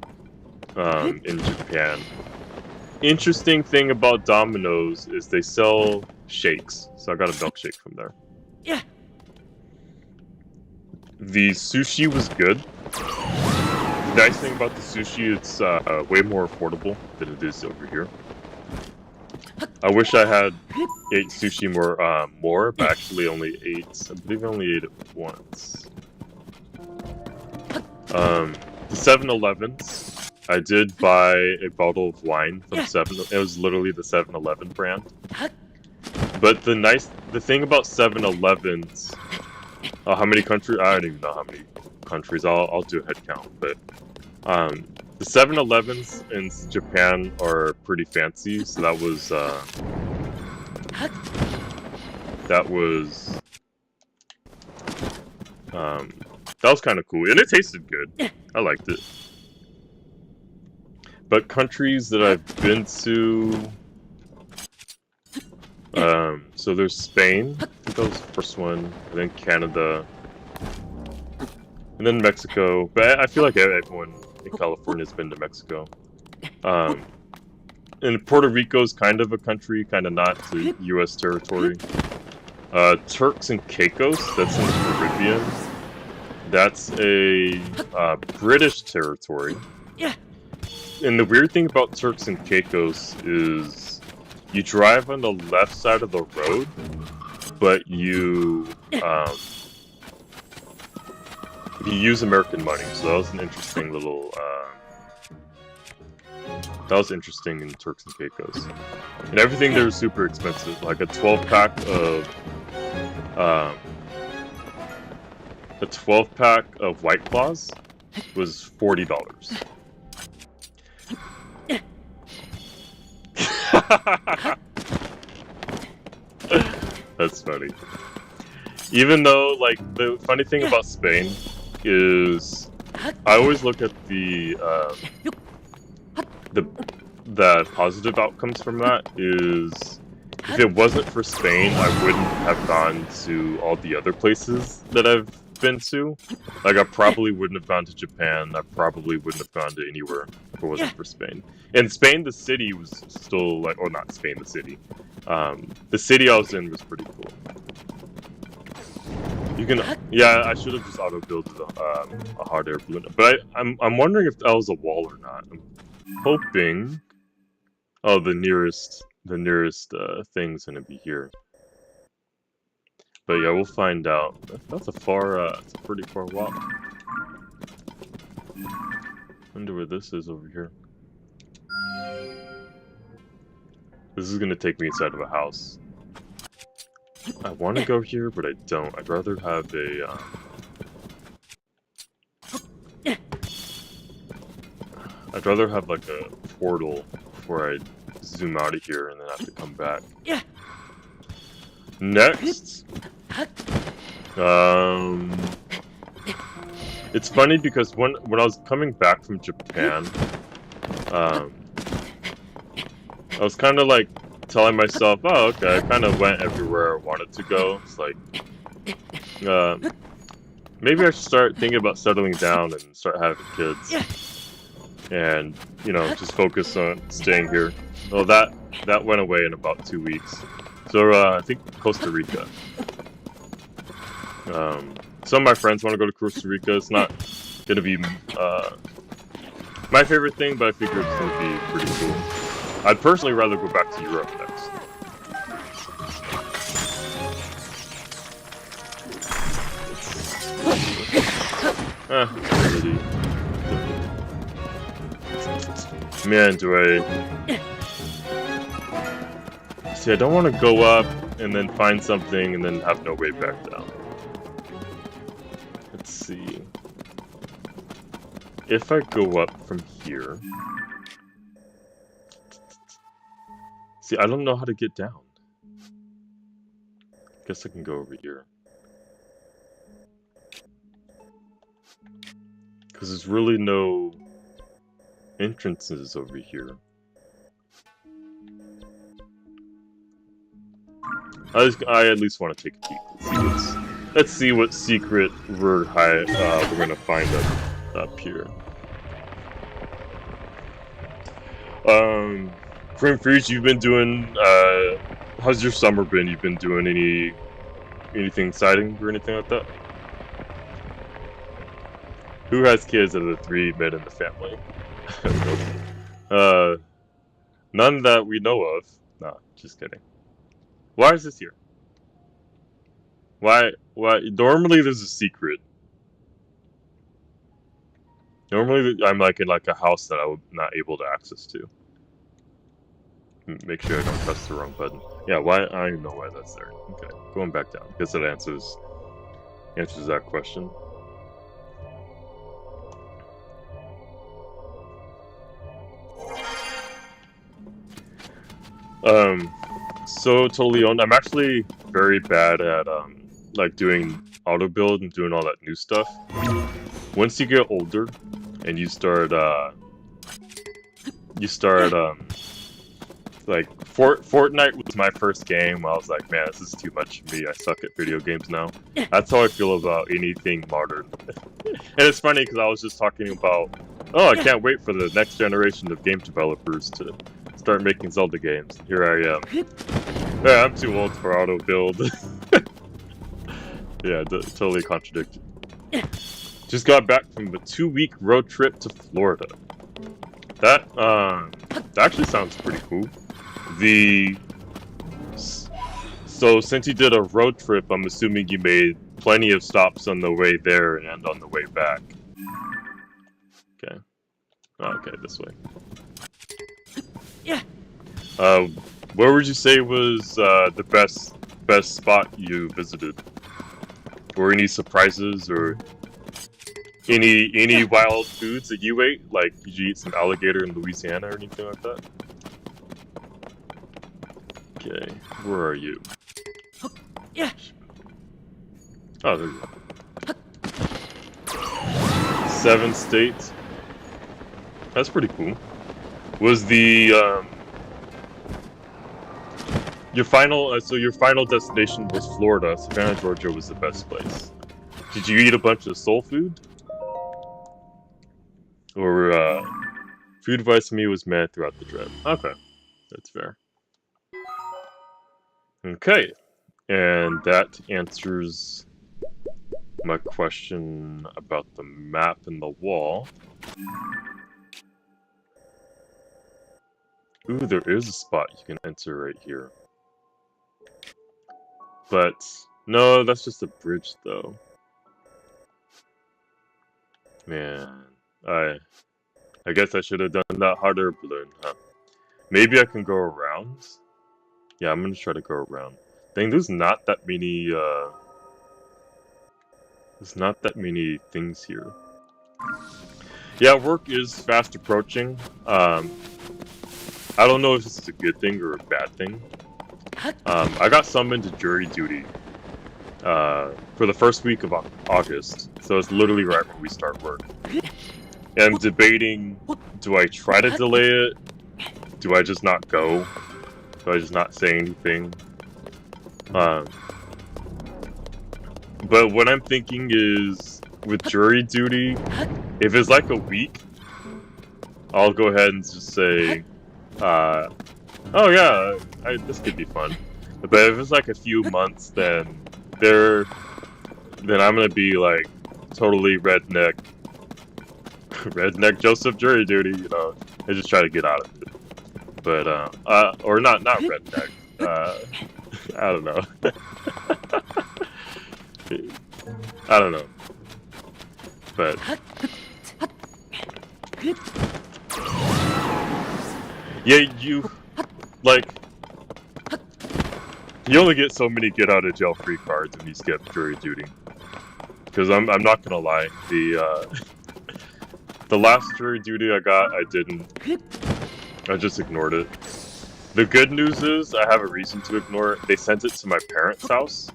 in Japan. Interesting thing about Domino's is they sell shakes, so I got a milkshake from there. Yeah. The sushi was good. The nice thing about the sushi, it's way more affordable than it is over here. I wish I had ate sushi more, but actually only ate. I believe I only ate it once. The 7-Elevens, I did buy a bottle of wine from 7. It was literally the 7-Eleven brand. But the thing about 7-Elevens, how many countries? I don't even know how many countries. I'll do a head count, but the 7-Elevens in Japan are pretty fancy. So that was kind of cool, and it tasted good. I liked it. But countries that I've been to, so there's Spain. I think that was the first one, and then Canada, and then Mexico. But I feel like everyone in California has been to Mexico. And Puerto Rico's kind of a country, kind of not, to U.S. territory. Turks and Caicos, that's in the Caribbean. That's a British territory. And the weird thing about Turks and Caicos is you drive on the left side of the road, but you use American money. So that was an interesting little that was interesting in Turks and Caicos. And everything there is super expensive. Like a 12-pack of White Claws was $40. That's funny. Even though, like, the funny thing about Spain is I always look at the positive outcomes from that is if it wasn't for Spain, I wouldn't have gone to all the other places that I've been to. Like, I probably wouldn't have gone to Japan. I probably wouldn't have gone to anywhere if it wasn't for Spain. And Spain, the city was still like, or not Spain, the city. The city I was in was pretty cool. You can, yeah, I should have just auto-built a hot air balloon. But I'm wondering if that was a wall or not. I'm hoping. Oh, the nearest thing's gonna be here. But yeah, we'll find out. That's a pretty far walk. Wonder where this is over here. This is gonna take me inside of a house. I want to go here, but I don't. I'd rather have a. I'd rather have like a portal before I zoom out of here and then have to come back. Next. It's funny because when I was coming back from Japan, I was kind of like telling myself, oh, okay, I kind of went everywhere I wanted to go. It's like, maybe I should start thinking about settling down and start having kids. And, you know, just focus on staying here. Well, that went away in about 2 weeks. So, I think Costa Rica. Some of my friends want to go to Costa Rica. It's not going to be my favorite thing, but I figure it's going to be pretty cool. I'd personally rather go back to Europe next. Really. Man, do I... See, I don't want to go up and then find something and then have no way back down. Let's see. If I go up from here... See, I don't know how to get down. Guess I can go over here. Because there's really no entrances over here. I at least want to take a peek. Let's see what secret we're gonna find up here. Frame Freeze, you've been doing. How's your summer been? You've been doing anything exciting or anything like that? Who has kids out of the 3 men in the family? None that we know of. Nah, just kidding. Why is this here? Why? Normally there's a secret. Normally I'm like in like a house that I would not able to access to. Make sure I don't press the wrong button. Yeah, why? I don't know why that's there. Okay, going back down. Guess that answers that question. So totally owned. I'm actually very bad at like doing auto build and doing all that new stuff. Once you get older and you start like Fortnite was my first game. I was like, man, this is too much for me. I suck at video games now. That's how I feel about anything modern. And it's funny because I was just talking about, oh, I can't wait for the next generation of game developers to start making Zelda games. Here I am. Yeah, I'm too old for auto build. Yeah, totally contradicted. Just got back from a 2-week road trip to Florida. That actually sounds pretty cool. So since you did a road trip, I'm assuming you made plenty of stops on the way there and on the way back. Okay. Okay, this way. Yeah. Where would you say was the best spot you visited? Or any surprises or any wild foods that you ate? Like, did you eat some alligator in Louisiana or anything like that? Okay, where are you? Yeah. Oh, there you go. 7 states. That's pretty cool. Was the your final destination was Florida? Savannah, Georgia was the best place. Did you eat a bunch of soul food? Or food advice to me was meh throughout the trip. Okay, that's fair. Okay, and that answers my question about the map and the wall. Ooh, there is a spot you can enter right here. But, no, that's just a bridge, though. Man, I guess I should have done that harder balloon, huh? Maybe I can go around? Yeah, I'm gonna try to go around. Dang, there's not that many things here. Yeah, work is fast approaching. I don't know if this is a good thing or a bad thing. I got summoned to jury duty for the first week of August, so it's literally right when we start work. And I'm debating, do I try to delay it? Do I just not go? Do I just not say anything? But what I'm thinking is, with jury duty, if it's like a week, I'll go ahead and just say, oh yeah, this could be fun. But if it's like a few months, then I'm gonna be like totally redneck Joseph jury duty, you know, and just try to get out of it. But or not redneck. I don't know. I don't know. But yeah, you only get so many get out of jail free cards when you skip jury duty. Because I'm not gonna lie, the last jury duty I got, I just ignored it. The good news is I have a reason to ignore it. They sent it to my parents' house.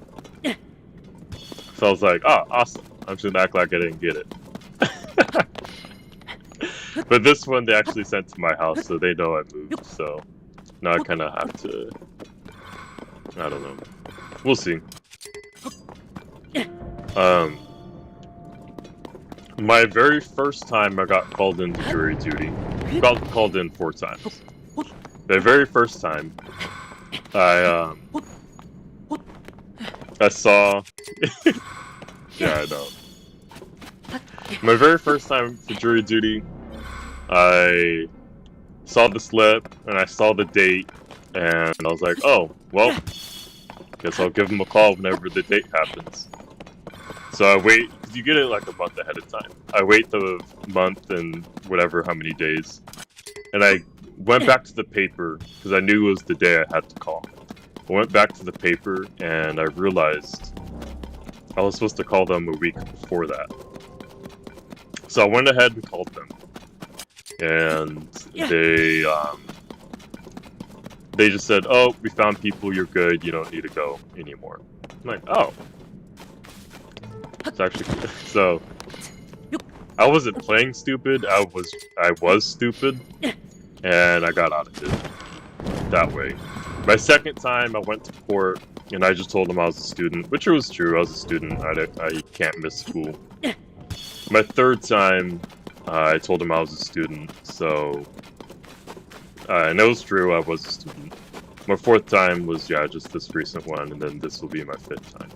So I was like, oh, awesome. I'm just gonna act like I didn't get it. But this one they actually sent to my house, so they know I moved. So now I kind of have to. I don't know. We'll see. My very first time I got called into jury duty, got called in 4 times. The very first time, I saw. Yeah, I know. My very first time for jury duty, I saw the slip and I saw the date, and I was like, oh, well, guess I'll give them a call whenever the date happens. So I wait, because you get it like a month ahead of time. I wait the month and whatever, how many days. And I went back to the paper, because I knew it was the day I had to call. I went back to the paper, and I realized I was supposed to call them a week before that. So I went ahead and called them. And they just said, "Oh, we found people. You're good. You don't need to go anymore." I'm like, "Oh, it's actually good." So I wasn't playing stupid. I was stupid, and I got out of it that way. My second time, I went to court, and I just told them I was a student, which was true. I was a student. I can't miss school. My third time, I told him I was a student, so... and it was true, I was a student. My fourth time was, yeah, just this recent one, and then this will be my fifth time.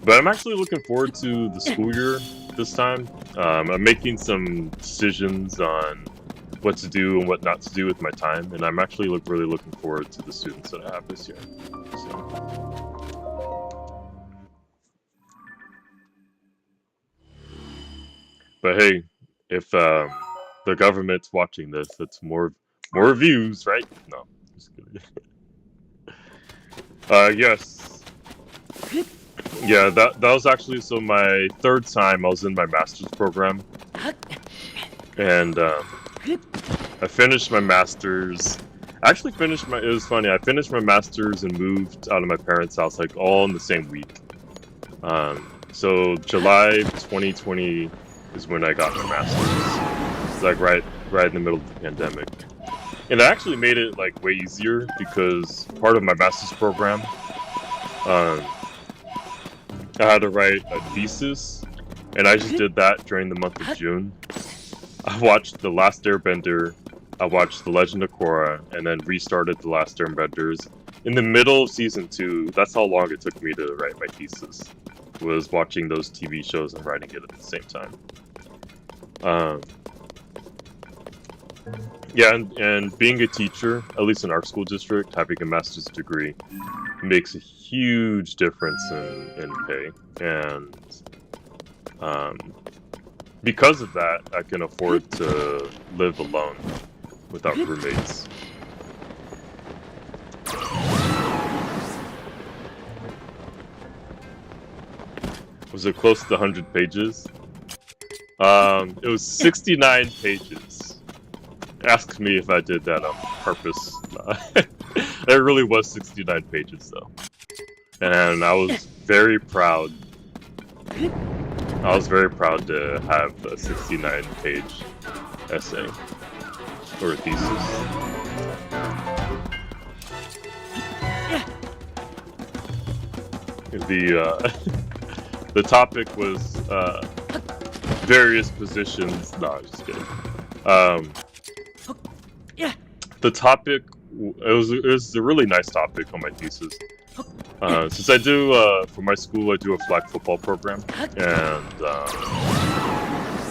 But I'm actually looking forward to the school year this time. I'm making some decisions on what to do and what not to do with my time, and I'm actually really looking forward to the students that I have this year. So. But hey, if the government's watching this, it's more views, right? No, just kidding. Yes. Yeah, that was actually, so my third time I was in my master's program. And I finished my master's. I actually finished my, it was funny, I finished my master's and moved out of my parents' house like all in the same week. So July 2020 is when I got my master's. It's like right in the middle of the pandemic. And it actually made it like way easier because part of my master's program, I had to write a thesis, and I just did that during the month of June. I watched The Last Airbender, I watched The Legend of Korra, and then restarted The Last Airbenders. In the middle of season 2, that's how long it took me to write my thesis, was watching those TV shows and writing it at the same time. Yeah, and being a teacher, at least in our school district, having a master's degree makes a huge difference in pay. And because of that, I can afford to live alone without roommates. Was it close to 100 pages? It was 69 pages. Ask me if I did that on purpose. It really was 69 pages though. And I was very proud. I was very proud to have a 69-page essay or thesis. The topic was various positions. No, I'm just kidding. The topic, it was a really nice topic on my thesis. Since I do, for my school, I do a flag football program, and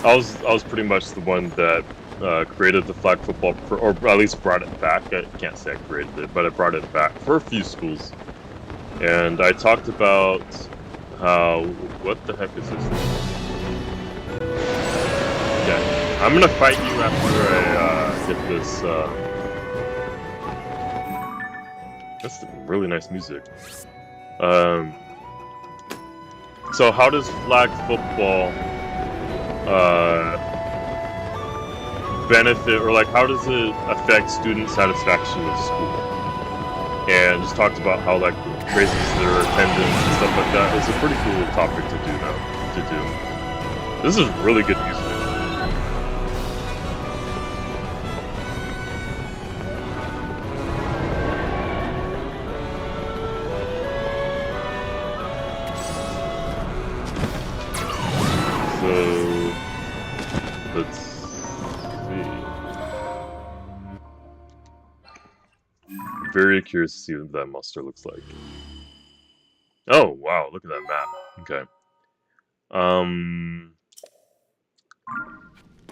I was pretty much the one that created the flag football, or at least brought it back. I can't say I created it, but I brought it back for a few schools. And I talked about how, what the heck is this? Okay, I'm gonna fight you after I get this. That's really nice music. So how does flag football benefit, or like how does it affect student satisfaction in school? And just talked about how like raises their attendance and stuff like that. It's a pretty cool topic to do now. This is really good music. Let's see. Very curious to see what that monster looks like. Oh wow, look at that map. Okay.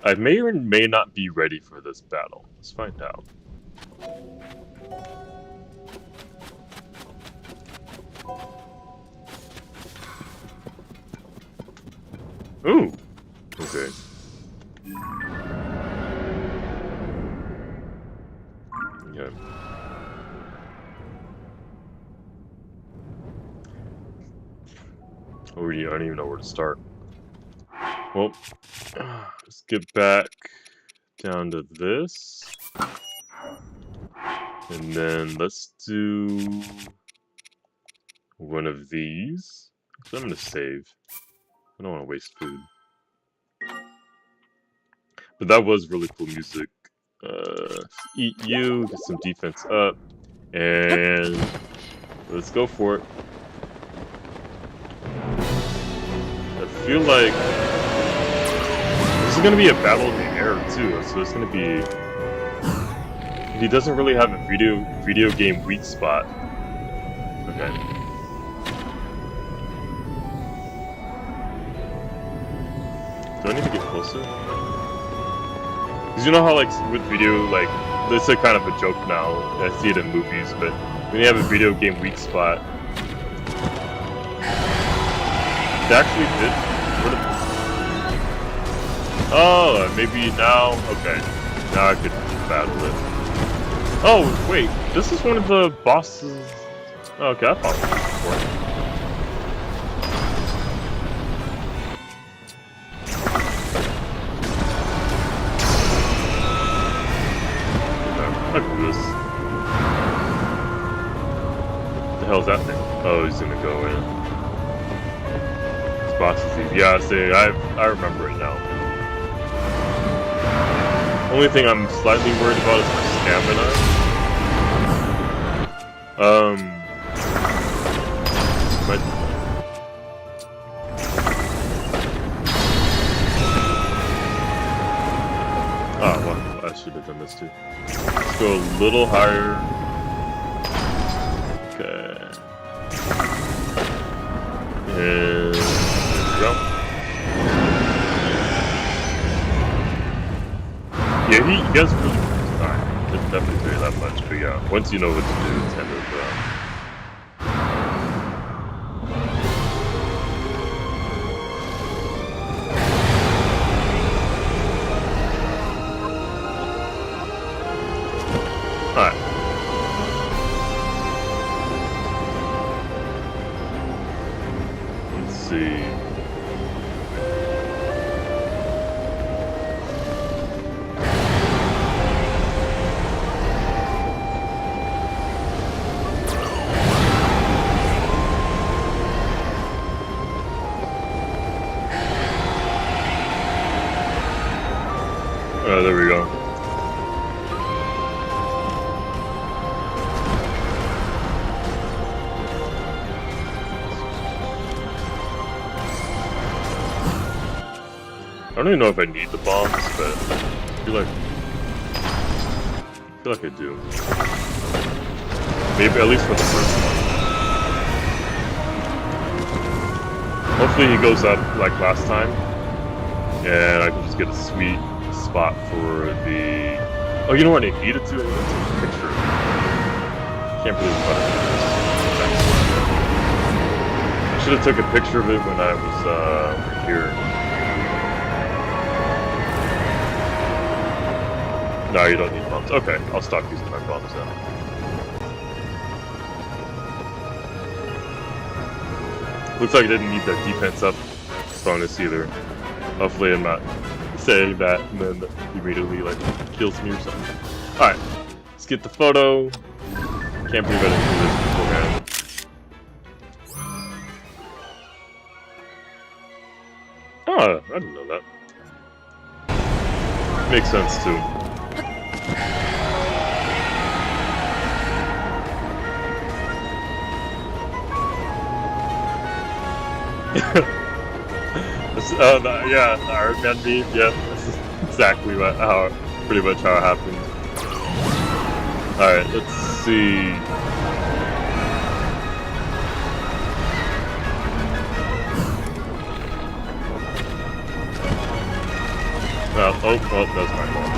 I may or may not be ready for this battle. Let's find out. Ooh. Okay. Yeah. Oh, I don't even know where to start. Well, let's get back down to this. And then let's do one of these. So I'm gonna save. I don't want to waste food. But that was really cool music. Eat you, get some defense up, and let's go for it. I feel like this is gonna be a battle in the air too, so it's gonna be. He doesn't really have a video game weak spot. Okay. Do I need to get closer? Because you know how, like, with video, like, this is kind of a joke now. I see it in movies, but when you have a video game weak spot, it actually did. Oh, maybe now. Okay, now I could battle it. Oh wait, this is one of the bosses. Okay, I fought this before. I can do this. What the hell is that thing? Oh, he's gonna go in. This box is easy. Yeah, see, I remember it now. Only thing I'm slightly worried about is my stamina. But oh well, I should have done this too. Let's go a little higher. Okay. And jump. Yeah, he gets really good time. Doesn't definitely say that much, but yeah, once you know what to do, it's kind of alright. Let's see. There we go. I don't even know if I need the bombs, but I feel like I do. Maybe at least for the first one. Hopefully he goes up like last time, and I can just get a sweet spot for the. Oh, you know what I needed to? I needed to take a picture. Can't believe I should have took a picture of it when I was over here. No, you don't need bombs. Okay, I'll stop using my bombs now. Looks like I didn't need that defense up bonus either. Hopefully I'm not saying that and then he immediately like kills me or something. Alright, let's get the photo. Can't believe I didn't do this beforehand. Oh, I didn't know that. Makes sense too. Yeah, Iron Man meme, yeah, this is exactly pretty much how it happened. Alright, let's see. Oh, that's my fault.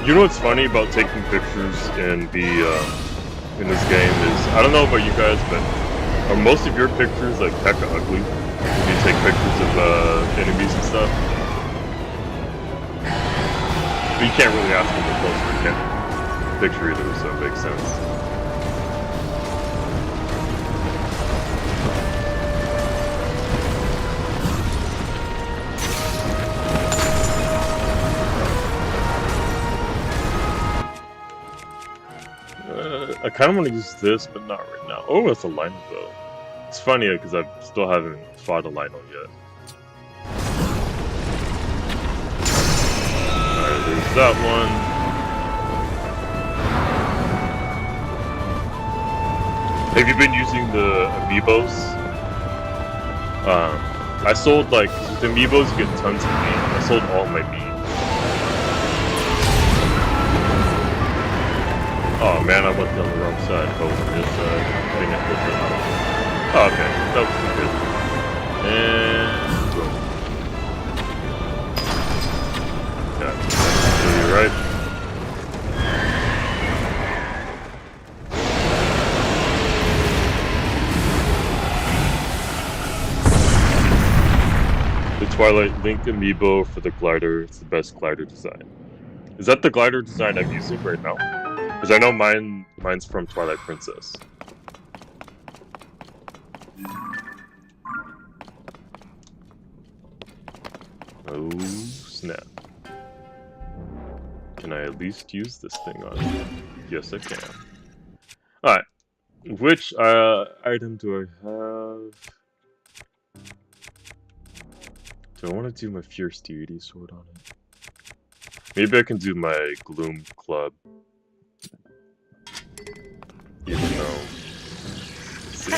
You know what's funny about taking pictures in in this game is, I don't know about you guys, but are most of your pictures like hecka ugly? You take pictures of enemies and stuff? But you can't really ask them to closer picture either, so it makes sense. I kind of want to use this, but not right now. Oh, it's a Lino though. It's funny because I still haven't fought a Lino yet. Alright, there's that one. Have you been using the amiibos? I sold like, with the amiibos you get tons of meat. I sold all my meat. Oh man, I went down the wrong side. If I was on this side, I think I hit it. Oh, okay. That was good. And boom. Okay. So you're right. The Twilight Link amiibo for the glider. It's the best glider design. Is that the glider design I'm using right now? Because I know mine's from Twilight Princess. Oh snap. Can I at least use this thing on it? Yes I can. Alright. Which item do I have? Do I want to do my Fierce Deity sword on it? Maybe I can do my Gloom Club. Even though... Let's see.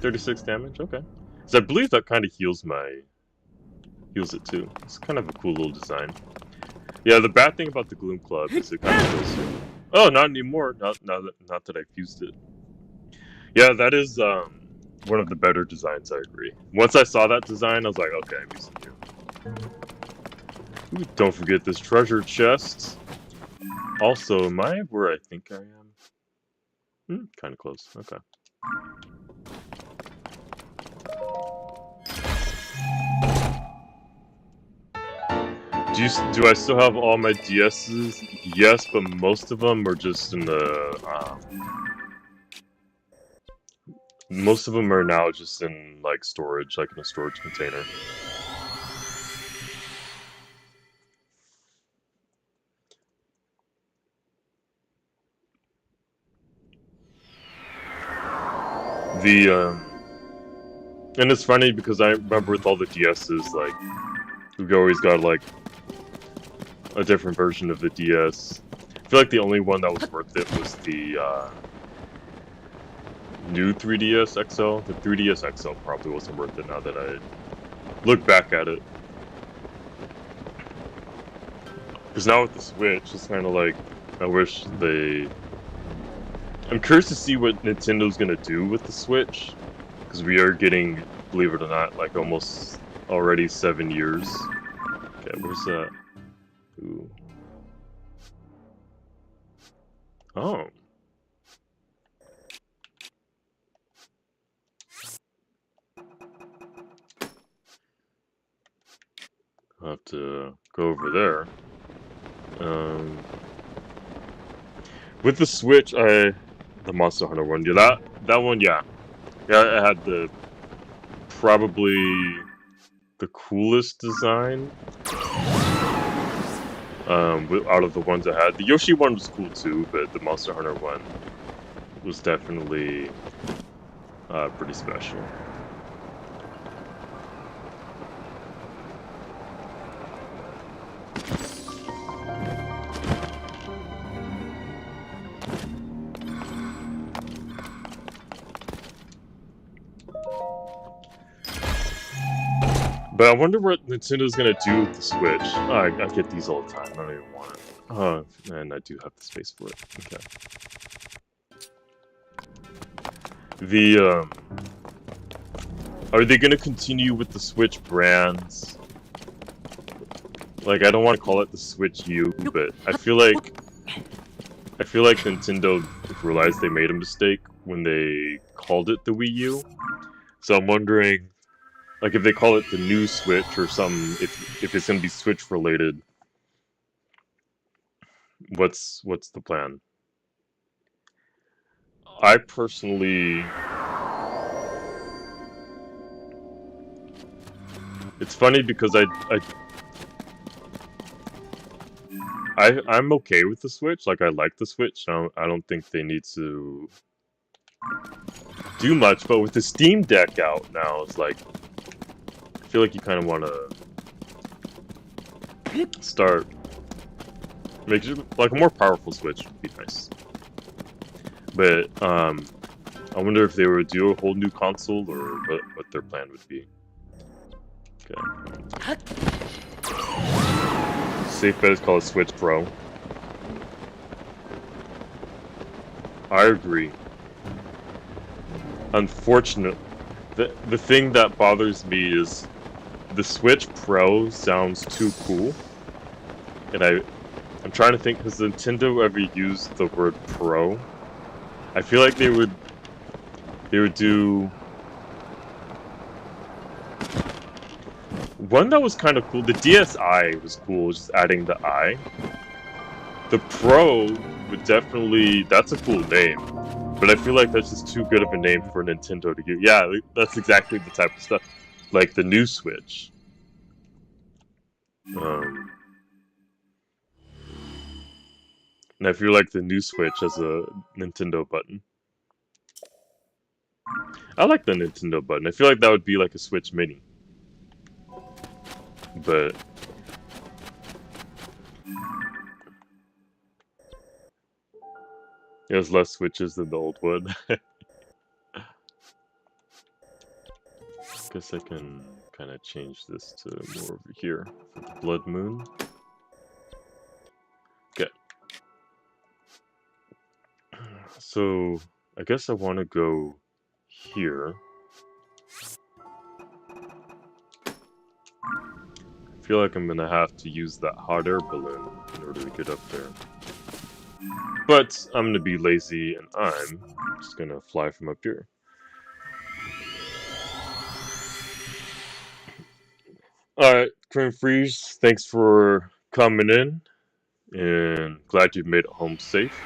36 damage? Okay. So I believe that kind of heals it too. It's kind of a cool little design. Yeah, the bad thing about the Gloom Club is it kind of kills you. Oh, not anymore. Not that I've used it. Yeah, that is one of the better designs, I agree. Once I saw that design, I was like, okay, I'm using you. Ooh, don't forget this treasure chest. Also, am I where I think I am? Kind of close. Okay. Do I still have all my DSs? Yes, but most of them are just in the... most of them are now just in, like, storage, like in a storage container. And it's funny because I remember with all the DSs, like, we've always got, like, a different version of the DS. I feel like the only one that was worth it was the, new 3DS XL. The 3DS XL probably wasn't worth it now that I look back at it. Because now with the Switch, it's kind of like, I wish they... I'm curious to see what Nintendo's gonna do with the Switch. Because we are getting, believe it or not, like almost already 7 years. Okay, where's that? Ooh. Oh. I'll have to go over there. With the Switch, the Monster Hunter one, yeah, that one, yeah. Yeah, it had probably the coolest design. Out of the ones I had. The Yoshi one was cool too, but the Monster Hunter one was definitely pretty special. But I wonder what Nintendo's gonna do with the Switch. Oh, I get these all the time. I don't even want it. Oh, and I do have the space for it. Okay. Are they gonna continue with the Switch brands? Like, I don't want to call it the Switch U, but I feel like Nintendo realized they made a mistake when they called it the Wii U. So I'm wondering, like, if they call it the new Switch or something, if it's gonna be Switch related, what's the plan? I personally, it's funny because I'm okay with the Switch. Like I like the Switch. I don't think they need to do much. But with the Steam Deck out now, it's like I feel like you kind of want to start making like a more powerful Switch would be nice. But I wonder if they would do a whole new console or what their plan would be. Okay. Safe bet is called a Switch Pro. I agree. Unfortunately, the thing that bothers me is the Switch Pro sounds too cool, and I'm trying to think, has Nintendo ever used the word Pro? I feel like they would do one that was kind of cool. The DSi was cool, just adding the I. The Pro would definitely, that's a cool name, but I feel like that's just too good of a name for Nintendo to give. Yeah, that's exactly the type of stuff, like the new Switch. And I feel like the new Switch has a Nintendo button. I like the Nintendo button. I feel like that would be like a Switch Mini. But it has less switches than the old one. Guess I can kind of change this to more over here for the Blood Moon. Okay. So I guess I want to go here. I feel like I'm gonna have to use that hot air balloon in order to get up there. But I'm gonna be lazy and I'm just gonna fly from up here. Alright, Current Freeze, thanks for coming in, and glad you've made it home safe.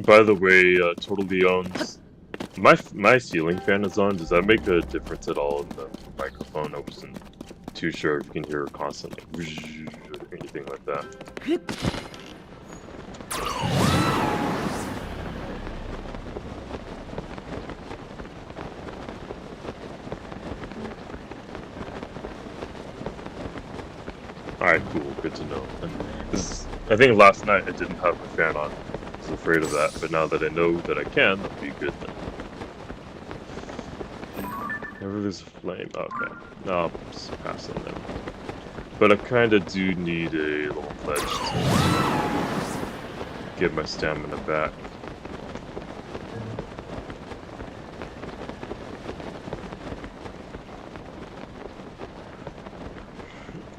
By the way, Totally Owns, my ceiling fan is on. Does that make a difference at all in the microphone? I wasn't too sure if you can hear it constantly or anything like that. Alright, cool. Good to know. I think last night I didn't have my fan on. I was afraid of that, but now that I know that I can, that'll be good then. Never lose a flame. Okay. No, I'll just pass on them. But I kinda do need a little pledge to get my stamina back.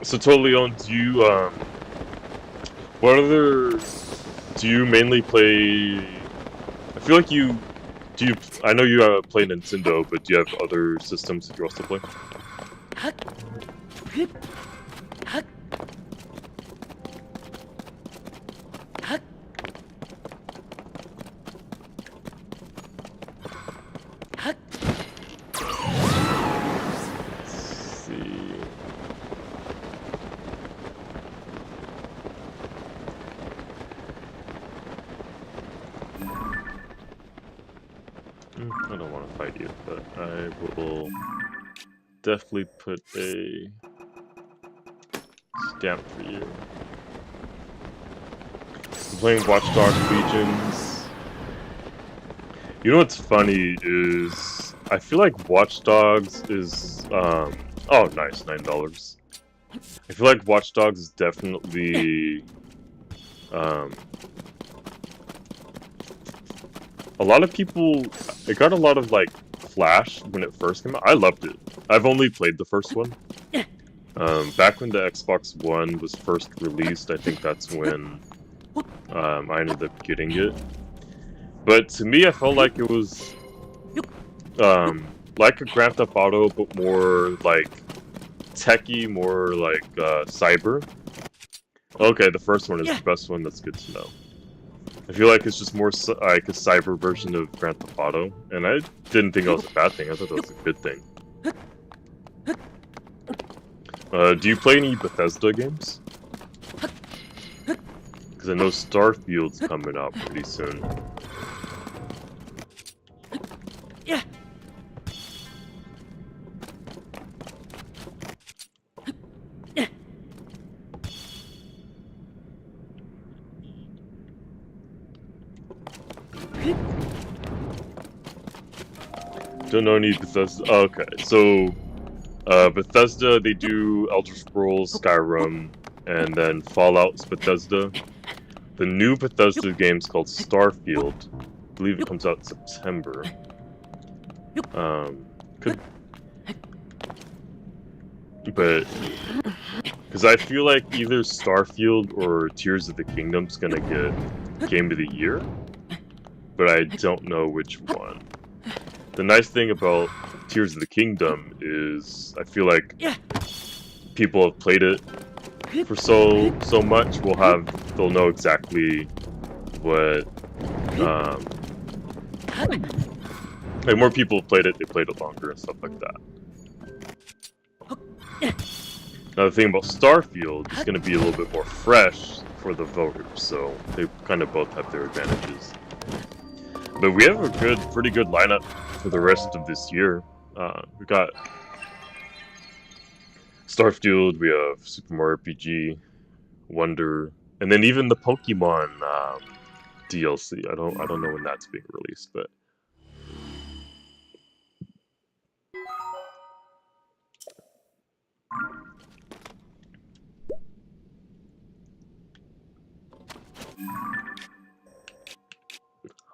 So Totally Owned, do you what other do you mainly play? I feel like I know you play Nintendo, but do you have other systems that you also play? I don't want to fight you, but I will definitely put a stamp for you. I'm playing Watch Dogs Legions. You know what's funny is I feel like Watch Dogs is oh nice, $9. I feel like Watch Dogs is definitely a lot of people, it got a lot of like flash when it first came out. I loved it. I've only played the first one. Back when the Xbox One was first released, I think that's when I ended up getting it. But to me, I felt like it was like a Grand Theft Auto, but more like techie, more like cyber. Okay, the first one is the best one. That's good to know. I feel like it's just more like a cyber version of Grand Theft Auto, and I didn't think that was a bad thing. I thought that was a good thing. Do you play any Bethesda games? Because I know Starfield's coming out pretty soon. Yeah. Don't know any Bethesda. Oh, okay, so Bethesda, they do Elder Scrolls, Skyrim, and then Fallout's Bethesda. The new Bethesda game's called Starfield. I believe it comes out in September. But because I feel like either Starfield or Tears of the Kingdom's gonna get Game of the Year, but I don't know which one. The nice thing about Tears of the Kingdom is I feel like people have played it for so much. They'll know exactly what like more people have played it, they played it longer and stuff like that. Now the thing about Starfield is going to be a little bit more fresh for the voters, so they kind of both have their advantages. But we have a pretty good lineup for the rest of this year. We got Starfield, we have Super Mario RPG, Wonder, and then even the Pokemon DLC. I don't know when that's being released, but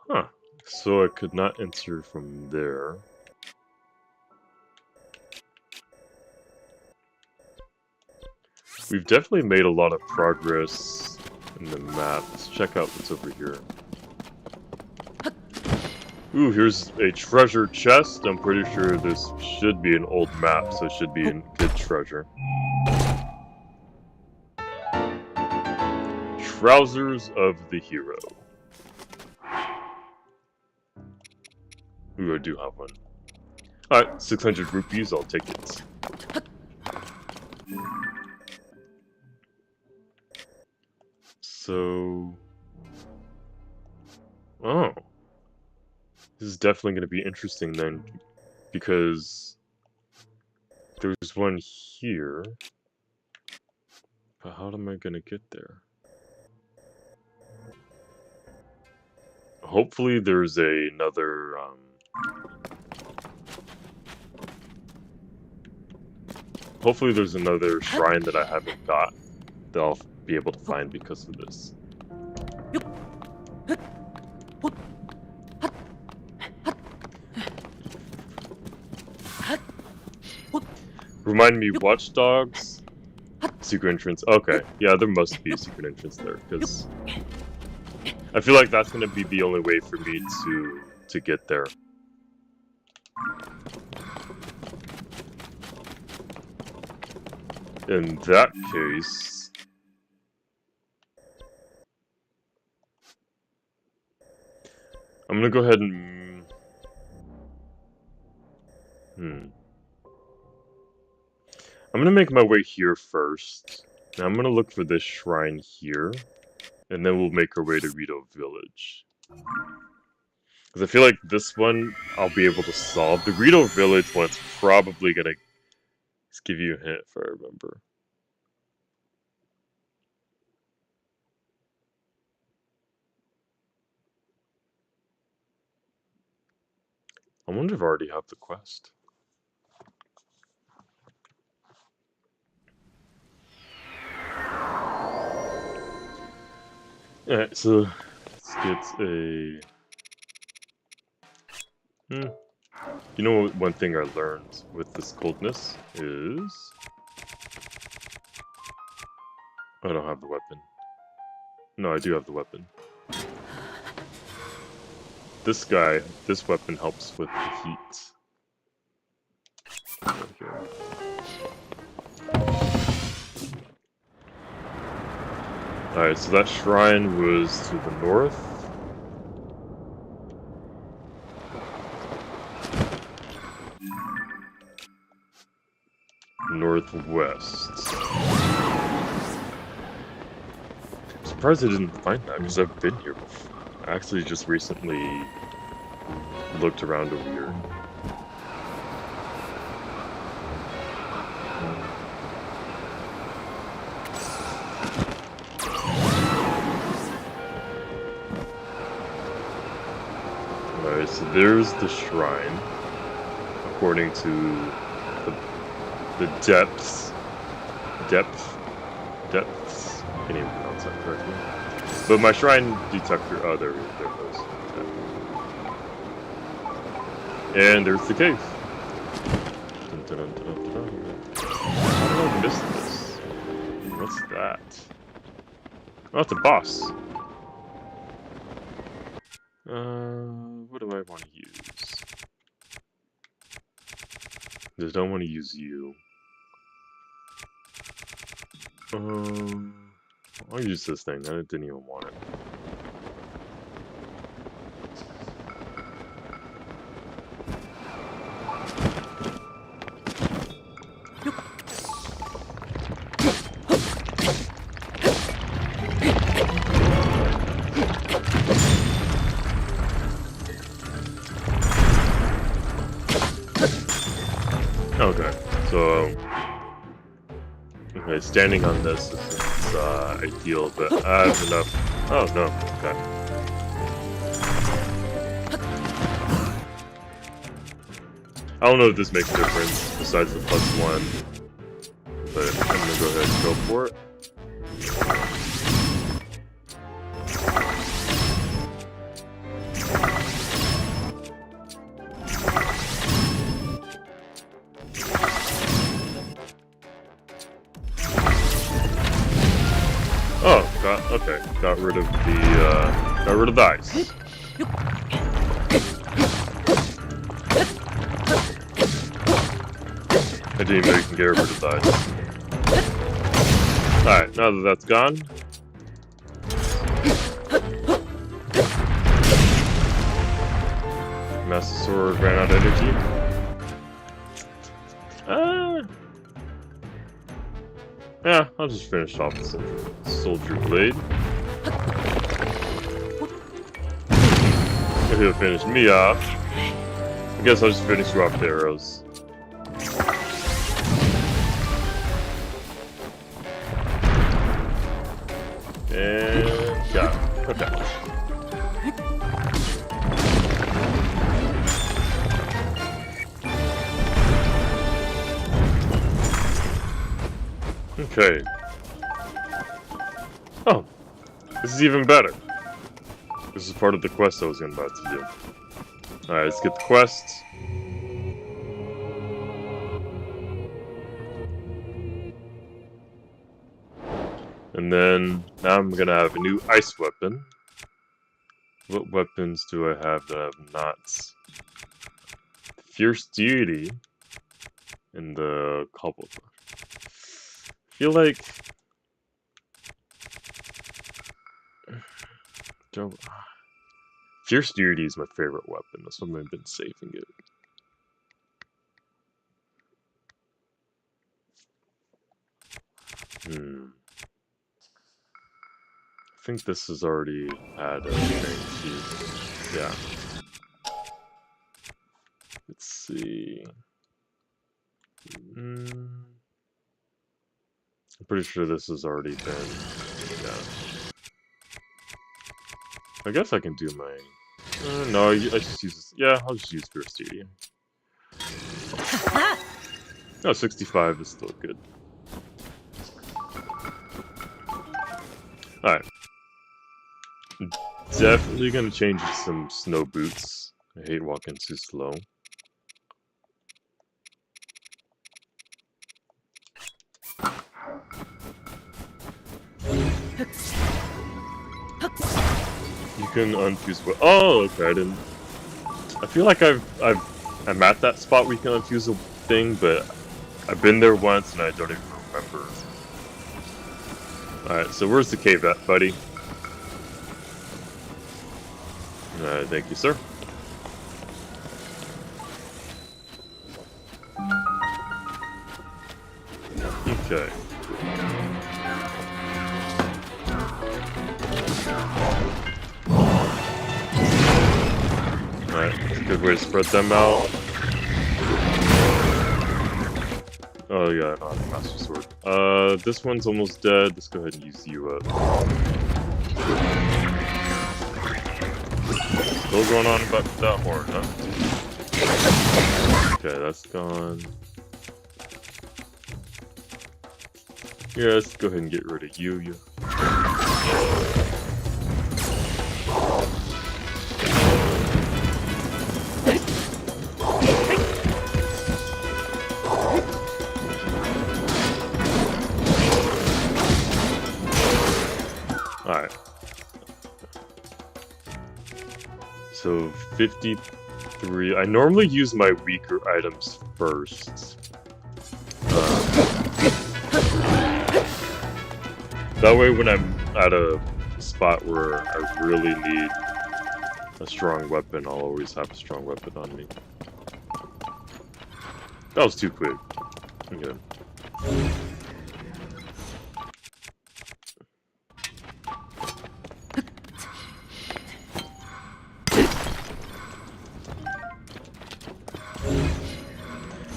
huh. So I could not enter from there. We've definitely made a lot of progress in the map. Let's check out what's over here. Ooh, here's a treasure chest. I'm pretty sure this should be an old map, so it should be a good treasure. Trousers of the Hero. Ooh, I do have one. Alright, 600 rupees, I'll take it. So... oh. This is definitely going to be interesting then, because there's one here. But how am I going to get there? Hopefully there's another... hopefully there's another shrine that I haven't got that I'll be able to find because of this. Remind me, Watchdogs? Secret entrance. Okay, yeah, there must be a secret entrance there, because I feel like that's going to be the only way for me to get there. In that case... I'm going to go ahead and... I'm gonna make my way here first. Now I'm gonna look for this shrine here, and then we'll make our way to Rito Village. Because I feel like this one I'll be able to solve. The Rito Village one's probably gonna just give you a hint if I remember. I wonder if I already have the quest. Alright, so let's get a... You know what, one thing I learned with this coldness is... I don't have the weapon. No, I do have the weapon. This weapon helps with the heat. Right here. Alright, so that shrine was to the north. northwest. I'm surprised I didn't find that because I've been here before. I actually just recently looked around over here. Alright, so there's the shrine, according to the depths. Depths? Can't even pronounce that correctly. But my shrine detector, oh, there it goes. Okay. And there's the cave. Dun, dun, dun, dun, dun. How did I miss this? What's that? Oh, it's a boss. What do I want to use? I don't want to use you. I'll use this thing. I didn't even want it. Okay, so okay, standing on this isn't ideal, but I have enough. Oh no, okay. I don't know if this makes a difference besides the +1, but I'm gonna go ahead and go for it. Oh, okay. Got rid of the ice. I didn't even know you can get rid of the ice. Alright, now that that's gone. Master Sword ran out of energy. Yeah, I'll just finish off the Soldier Blade. If he'll finish me off, I guess I'll just finish you off the arrows. And got it. Okay. Okay. Oh, this is even better. This is part of the quest I was about to do. Alright, let's get the quest. And then, now I'm gonna have a new ice weapon. What weapons do I have that I have not? Fierce Deity and the Cobble. I feel like Fierce Deity is my favorite weapon. That's why I've been saving it. I think this has already had a thing too. Yeah. Let's see. I'm pretty sure this has already been. Yeah. I guess I can do my. No, I just use this. Yeah, I'll just use Fierce Deity. No, 65 is still good. Alright. Definitely gonna change some snow boots. I hate walking too slow. You can unfuse what? Oh, okay. I didn't. I feel like I'm at that spot where you can unfuse a thing, but I've been there once and I don't even remember. All right, so where's the cave at, buddy? Thank you, sir. Okay. Alright, that's a good way to spread them out. Oh yeah, no, Master Sword. This one's almost dead. Let's go ahead and use you up. Still going on about that horn, huh? Okay, that's gone. Yeah, let's go ahead and get rid of you. Alright. So, 53. I normally use my weaker items first. That way when I'm at a spot where I really need a strong weapon, I'll always have a strong weapon on me. That was too quick. Okay.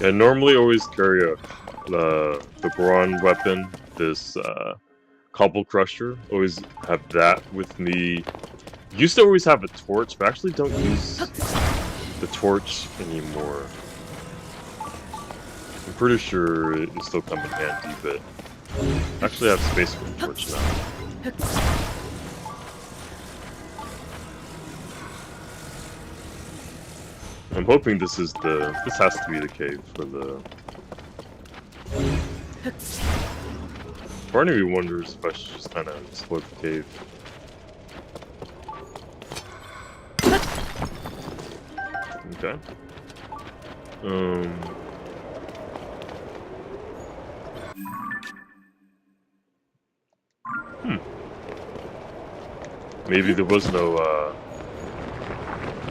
Yeah, I normally always carry the Brawn weapon, this Cobble Crusher. Always have that with me. Used to always have a torch, but I actually don't use the torch anymore. I'm pretty sure it will still come in handy, but I actually have space for the torch now. I'm hoping this has to be the cave for the... Part of me wonders if I should just kind of explore the cave. Okay. Maybe there was no,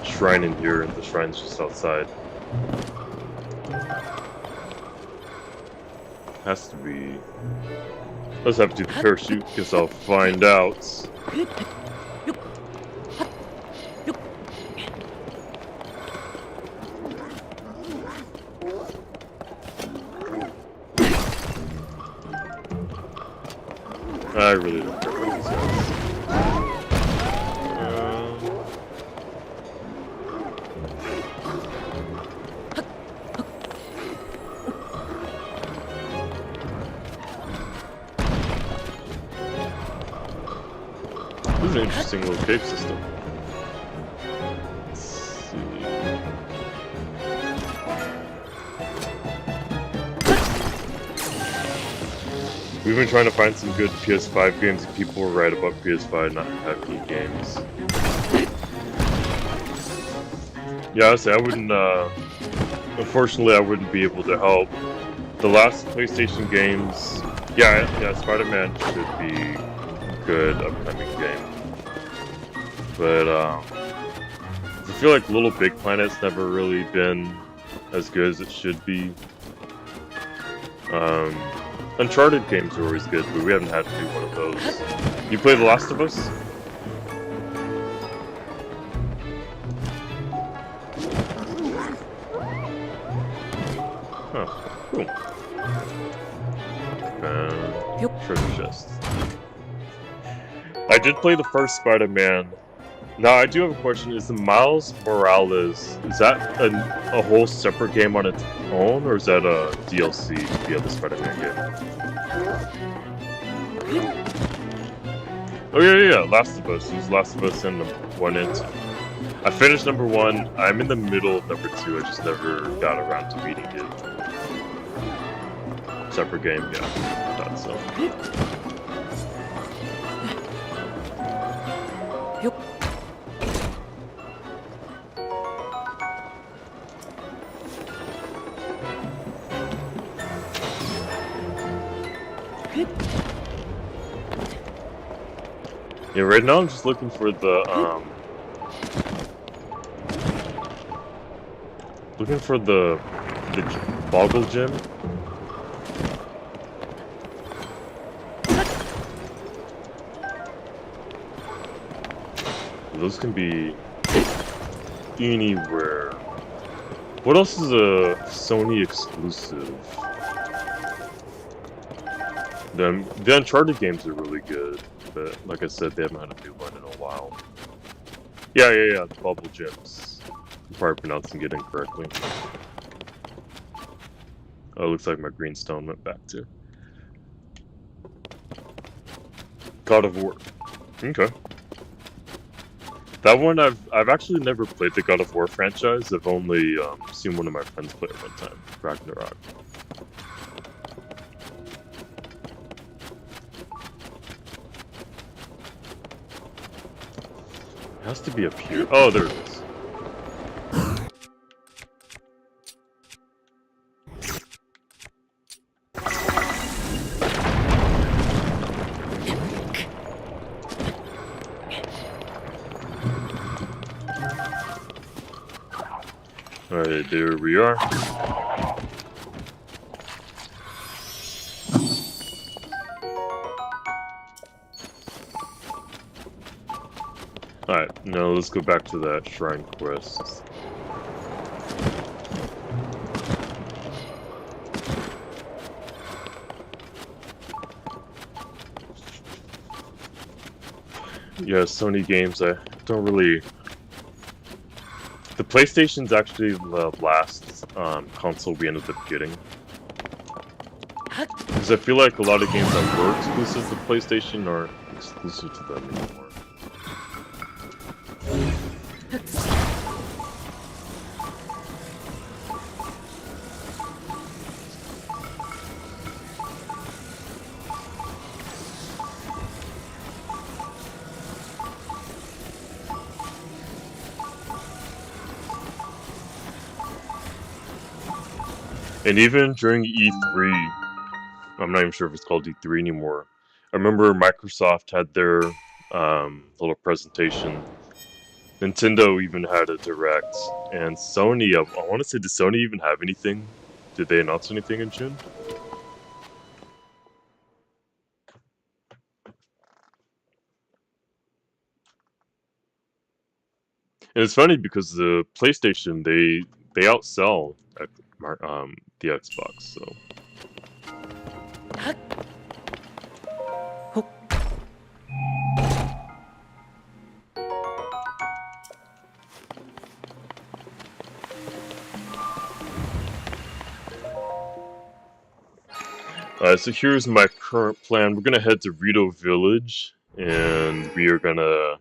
shrine in here, and the shrine's just outside. Has to be. Let's have to do the parachute, guess I'll find out. I really don't care about these guys. This is an interesting little cave system. Let's see. We've been trying to find some good PS5 games, and people were right about PS5 not having games. Yeah, I wouldn't, unfortunately I wouldn't be able to help. The last PlayStation games, yeah, Spider-Man should be a good upcoming game. But, I feel like Little Big Planet's never really been as good as it should be. Uncharted games are always good, but we haven't had to do one of those. You play The Last of Us? Huh, cool. Treasure chest. I did play the first Spider-Man. Now, I do have a question. Is the Miles Morales, is that a whole separate game on its own, or is that a DLC to the other Spider-Man game? Oh yeah, Last of Us. There's Last of Us and number 1 and 2. I finished number 1. I'm in the middle of number 2. I just never got around to beating it. Separate game, yeah. I thought so. Yeah, right now I'm just looking for the, looking for the Boggle Gym. those can be anywhere. What else is a Sony exclusive? The Uncharted games are really good, but like I said, they haven't had a new one in a while. Yeah, the Bubble Gems. I'm probably pronouncing it incorrectly. Oh, looks like my greenstone went back too. God of War. Okay. That one I've actually never played the God of War franchise. I've only seen one of my friends play it one time, Ragnarok. It has to be up here. Oh, there it is. Alright, there we are. Alright, now let's go back to that shrine quest. Yeah, Sony games, I don't really... The PlayStation's actually the last console we ended up getting. Because I feel like a lot of games that were exclusive to PlayStation aren't exclusive to them anymore. And even during E3, I'm not even sure if it's called E3 anymore. I remember Microsoft had their little presentation. Nintendo even had a direct, and Sony. I want to say, did Sony even have anything? Did they announce anything in June? And it's funny because the PlayStation they outsell the Xbox. So. So here's my current plan. We're gonna head to Rito Village, and we are gonna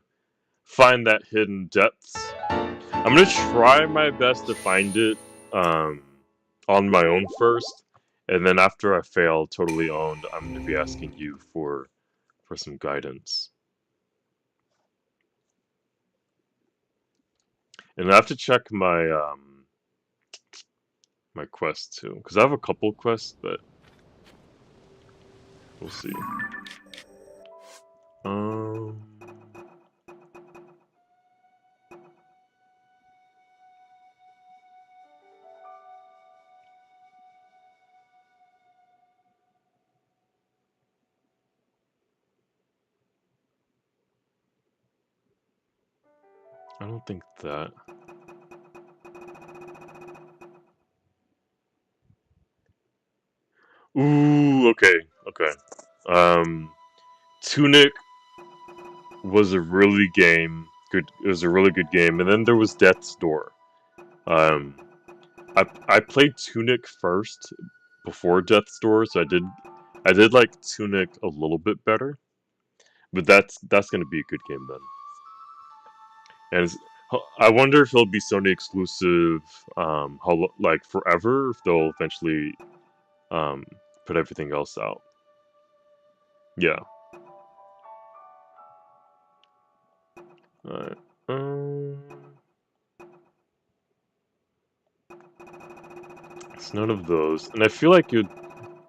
find that hidden depths. I'm gonna try my best to find it on my own first, and then after I fail, totally owned, I'm gonna be asking you for some guidance. And I have to check my my quests too, because I have a couple quests, but we'll see. Um. I don't think that. Ooh, okay. Tunic was a really game. Good. It was a really good game, and then there was Death's Door. Um, I played Tunic first before Death's Door, so I did like Tunic a little bit better, but that's gonna be a good game then. And I wonder if it'll be Sony exclusive, like forever, if they'll eventually um put everything else out. Yeah. Alright. It's none of those, and I feel like it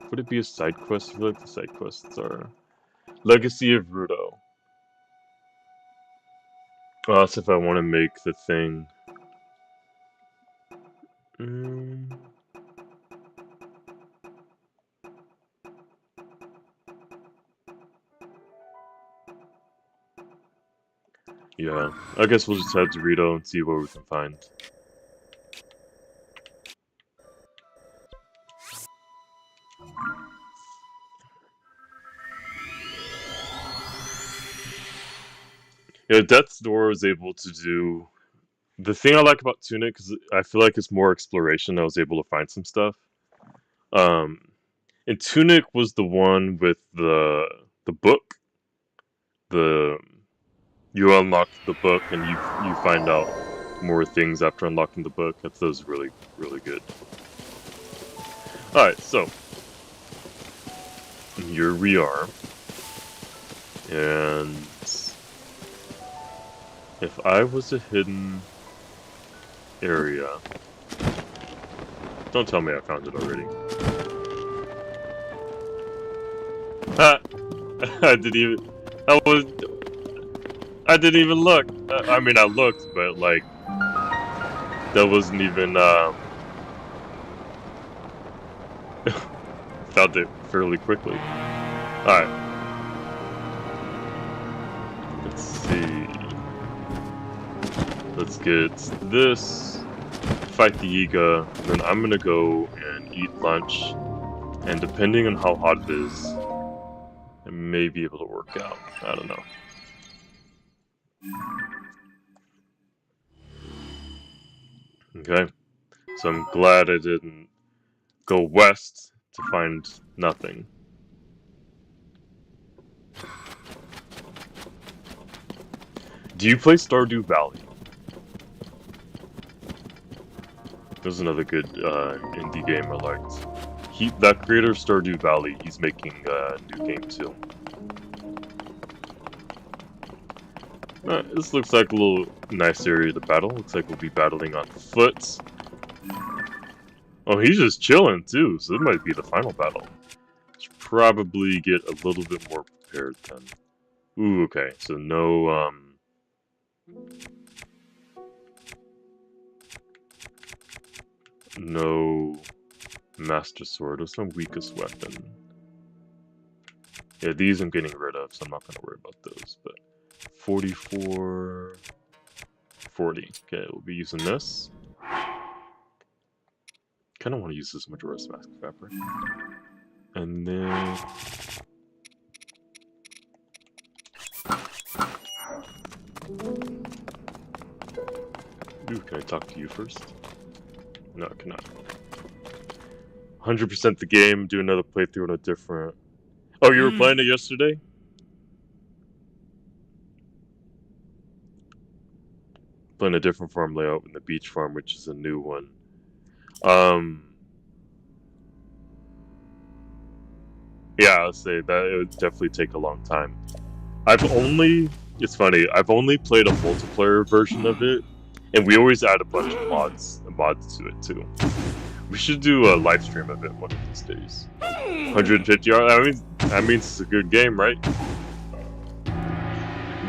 would it be a side quest? I feel like the side quests are Legacy of Rudo. That's if I want to make the thing. Mm. Yeah, I guess we'll just head to Rito and see what we can find. Yeah, Death's Door is able to do... The thing I like about Tunic is I feel like it's more exploration. I was able to find some stuff. And Tunic was the one with the book. You unlock the book and you find out more things after unlocking the book. That was really good. All right, so here we are, and if I was a hidden area, don't tell me I found it already. Ha! I didn't even look. I mean, I looked, but like, that wasn't even, found it fairly quickly. Alright. Let's see. Let's get this, fight the Yiga, and then I'm gonna go and eat lunch, and depending on how hot it is, I may be able to work out. I don't know. Okay, so I'm glad I didn't go west to find nothing. Do you play Stardew Valley? There's another good indie game I liked. That creator of Stardew Valley, he's making a new game too. This looks like a little nice area to battle. Looks like we'll be battling on foot. Oh, he's just chilling too, so it might be the final battle. Should probably get a little bit more prepared then. Ooh, okay, so no, no Master Sword. What's my weakest weapon? Yeah, these I'm getting rid of, so I'm not gonna worry about those, but 44... 40. Okay, we'll be using this. Kinda want to use this Majora's Mask fabric. And then... Ooh, can I talk to you first? No, I cannot. 100% the game, do another playthrough on a different... Oh, you were playing it yesterday? Playing a different farm layout in the beach farm, which is a new one. Yeah, I'll say that it would definitely take a long time. It's funny, I've only played a multiplayer version of it, and we always add a bunch of mods to it too. We should do a live stream of it one of these days. 150 hours, that means it's a good game, right?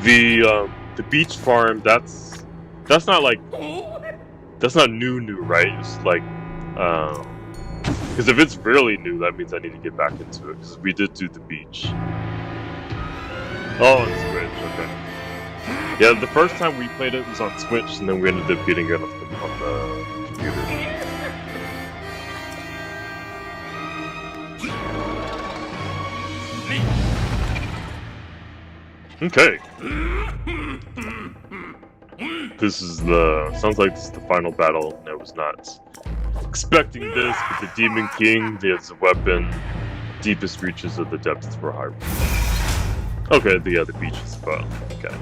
The beach farm, that's not like, that's not new, right? It's like, because if it's really new, that means I need to get back into it, because we did do the beach. Oh, on Switch, okay. Yeah, the first time we played it was on Switch, and then we ended up getting it on the computer. Okay. Sounds like this is the final battle, and I was not expecting this, but the Demon King, he has a weapon, deepest reaches of the depths for Hyrule. Okay, the beach as well. Okay.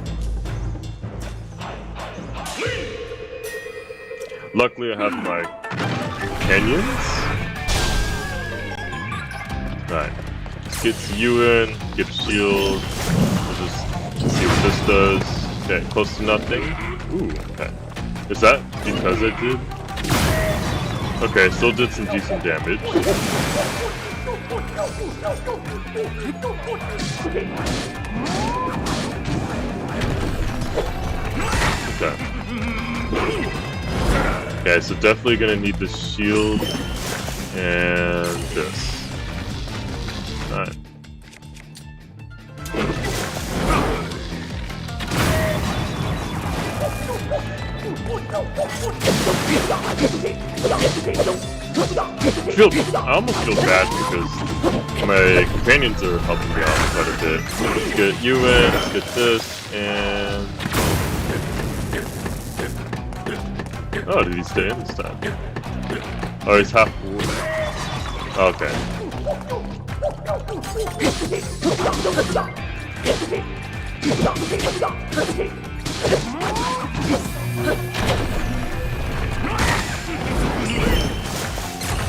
Luckily, I have my canyons. Alright. Let's get to you in, get a shield. We'll just see what this does. Okay, close to nothing. Ooh, okay. Is that because I did? Okay, still did some decent damage. Okay. Okay, so definitely gonna need the shield and this. Alright. I almost feel bad because my companions are helping me out quite a bit. Let's get you in, let's get this, and... Oh, did he stay in this time? Oh, he's half... Okay.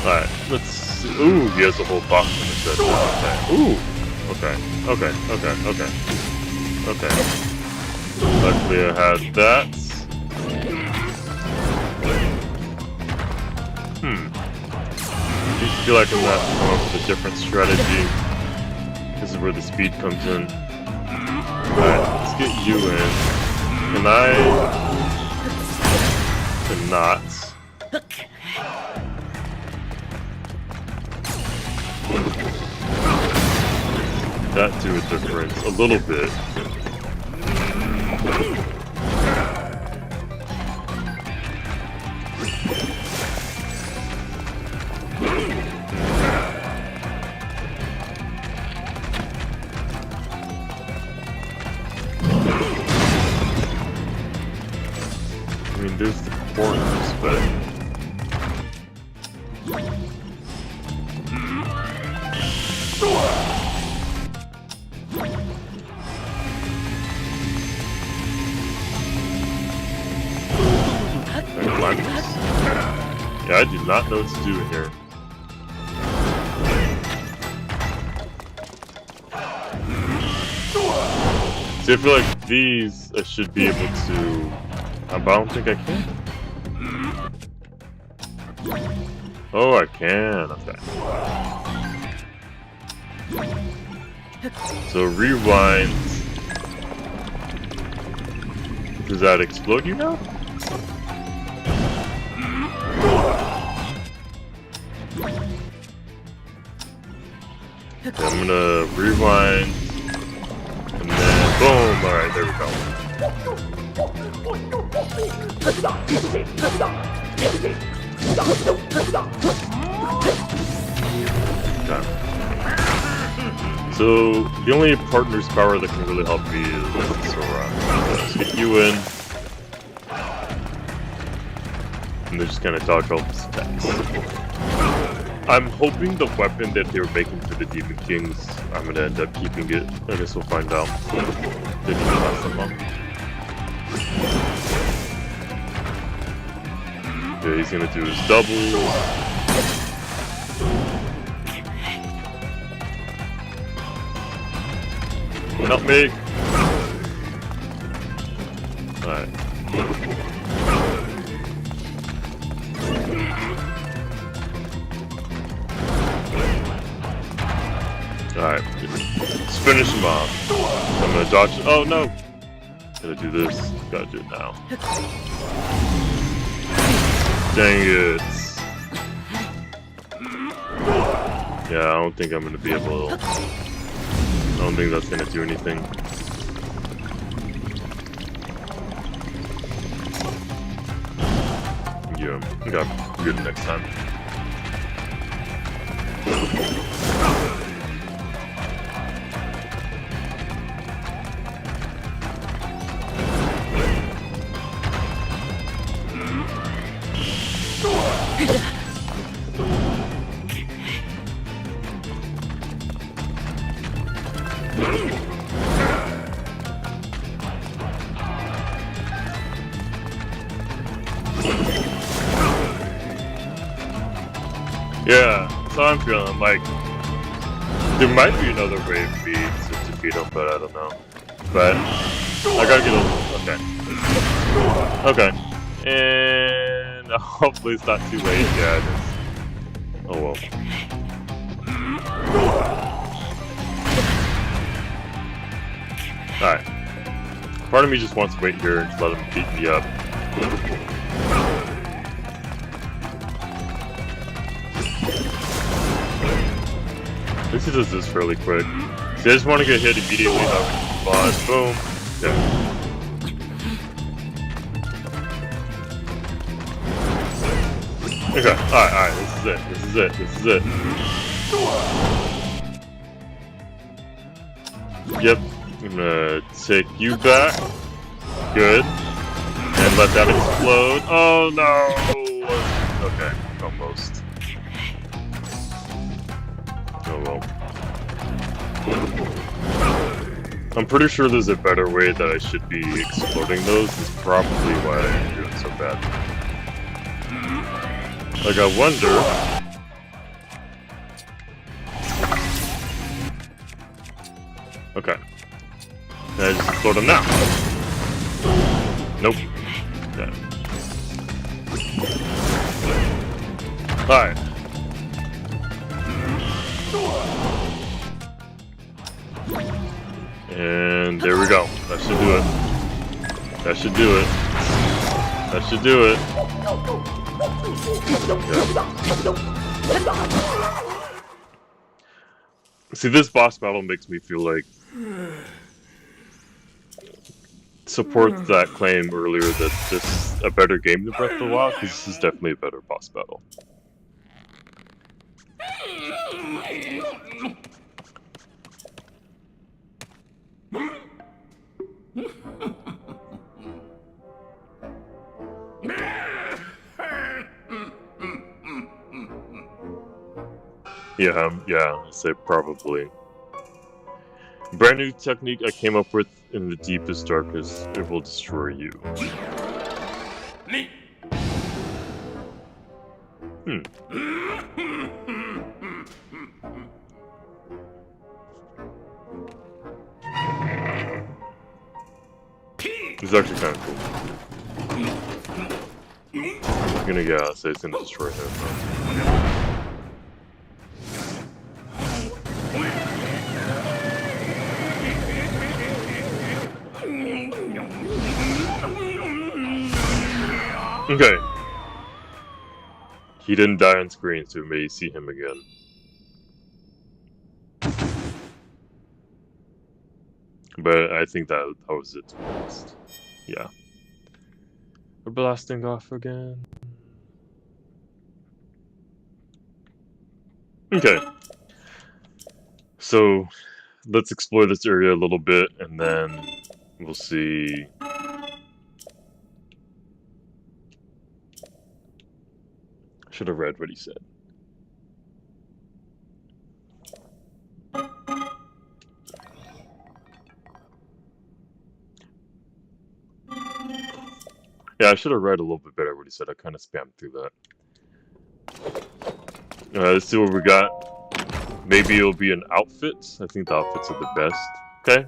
Alright, let's see. Ooh, he has a whole box in his head. Okay. Ooh! Okay. Luckily I had that. I feel like I'm gonna have to come up with a different strategy. This is where the speed comes in. Alright, let's get you in. Can I... cannot. That do a difference a little bit. I mean, there's the corners, but... Yeah, I do not know what to do in here. See, I feel like these I should be able to... but I don't think I can. Oh, I can. Okay. So rewind. Does that explode you now? Okay, I'm gonna rewind, and then boom! Alright, there we go. Okay. So, the only partner's power that can really help me is Sora. Let's get you in. And they just kind of dodge all these attacks. I'm hoping the weapon that they were making for the Demon Kings, I'm gonna end up keeping it. I guess we'll find out. Didn't last that long. Yeah, he's gonna do his double. Help me! Alright. Alright, let's finish him off. I'm gonna dodge. Oh no! Gotta do this. Gotta do it now. Dang it. Yeah, I don't think I'm gonna be able to. I don't think that's gonna do anything. Yeah, I got good next time. Yeah, so I'm feeling like there might be another way for me to defeat him, but I don't know. But I gotta get a okay, and hopefully it's not too late. Yeah, it is. Oh well. All right. Part of me just wants to wait here and just let him beat me up. At least he does this fairly quick. See, I just want to get hit immediately. Boom. Yeah. Okay, alright, this is it, this is it, this is it. Yep, I'm gonna take you back. Good. And let that explode. Oh no! Okay, almost. Oh well. I'm pretty sure there's a better way that I should be exploding those. That's probably why I'm doing so bad. Like, I wonder... Okay. Can I just explode them now? Nope. Okay. Alright. And there we go. That should do it. That should do it. That should do it. Okay. See, this boss battle makes me feel like supports that claim earlier that this is a better game than Breath of the Wild, because this is definitely a better boss battle. Yeah, I'd say probably. Brand new technique I came up with in the deepest, darkest. It will destroy you. It's actually kind of cool. I'm gonna say it's gonna destroy him. Okay. He didn't die on screen, so we may see him again. But I think that was it, to be honest. Yeah. We're blasting off again. Okay. So, let's explore this area a little bit, and then we'll see... Should have read what he said. Yeah, I should have read a little bit better what he said. I kind of spammed through that. Let's see what we got. Maybe it'll be an outfit. I think the outfits are the best. Okay.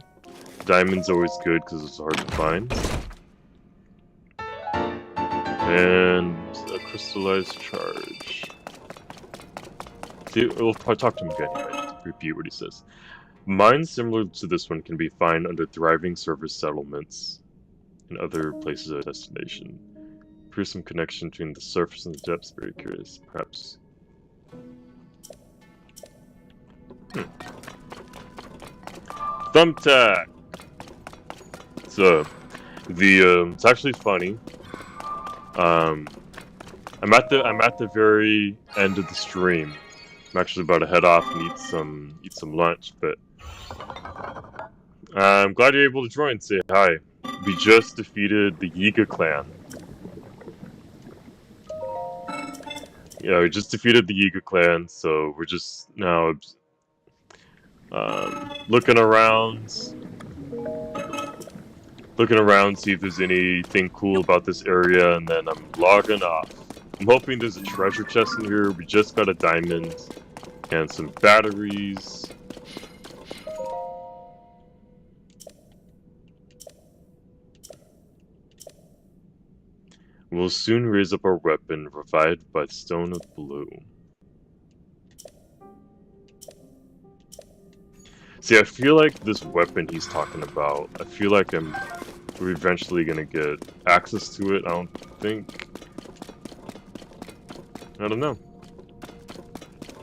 Diamond's always good because it's hard to find. And a crystallized charge. See, we'll probably talk to him again here. I just repeat what he says. Mines similar to this one can be found under thriving service settlements and other places of destination. Appears some connection between the surface and the depths. Very curious, perhaps. Thumbtack. So, it's actually funny. I'm at the very end of the stream. I'm actually about to head off and eat some lunch, but I'm glad you're able to join. Say hi. We just defeated the Yiga clan. Yeah, we just defeated the Yiga clan, so we're just now looking around, see if there's anything cool about this area, and then I'm logging off. I'm hoping there's a treasure chest in here. We just got a diamond and some batteries. We'll soon raise up our weapon, revived by the Stone of Blue. See, I feel like this weapon he's talking about, I feel like we're eventually gonna get access to it, I don't think. I don't know.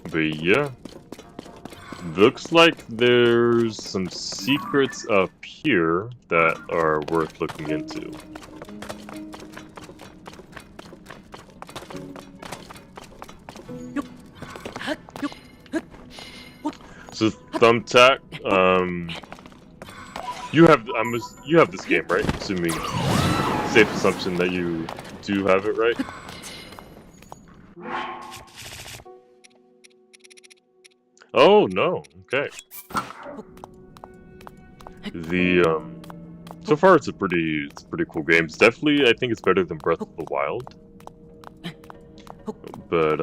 But yeah. Looks like there's some secrets up here that are worth looking into. So Thumbtack, you have this game, right? Assuming safe assumption that you do have it, right? Oh no, okay. So far it's a pretty cool game. It's definitely, I think it's better than Breath of the Wild. But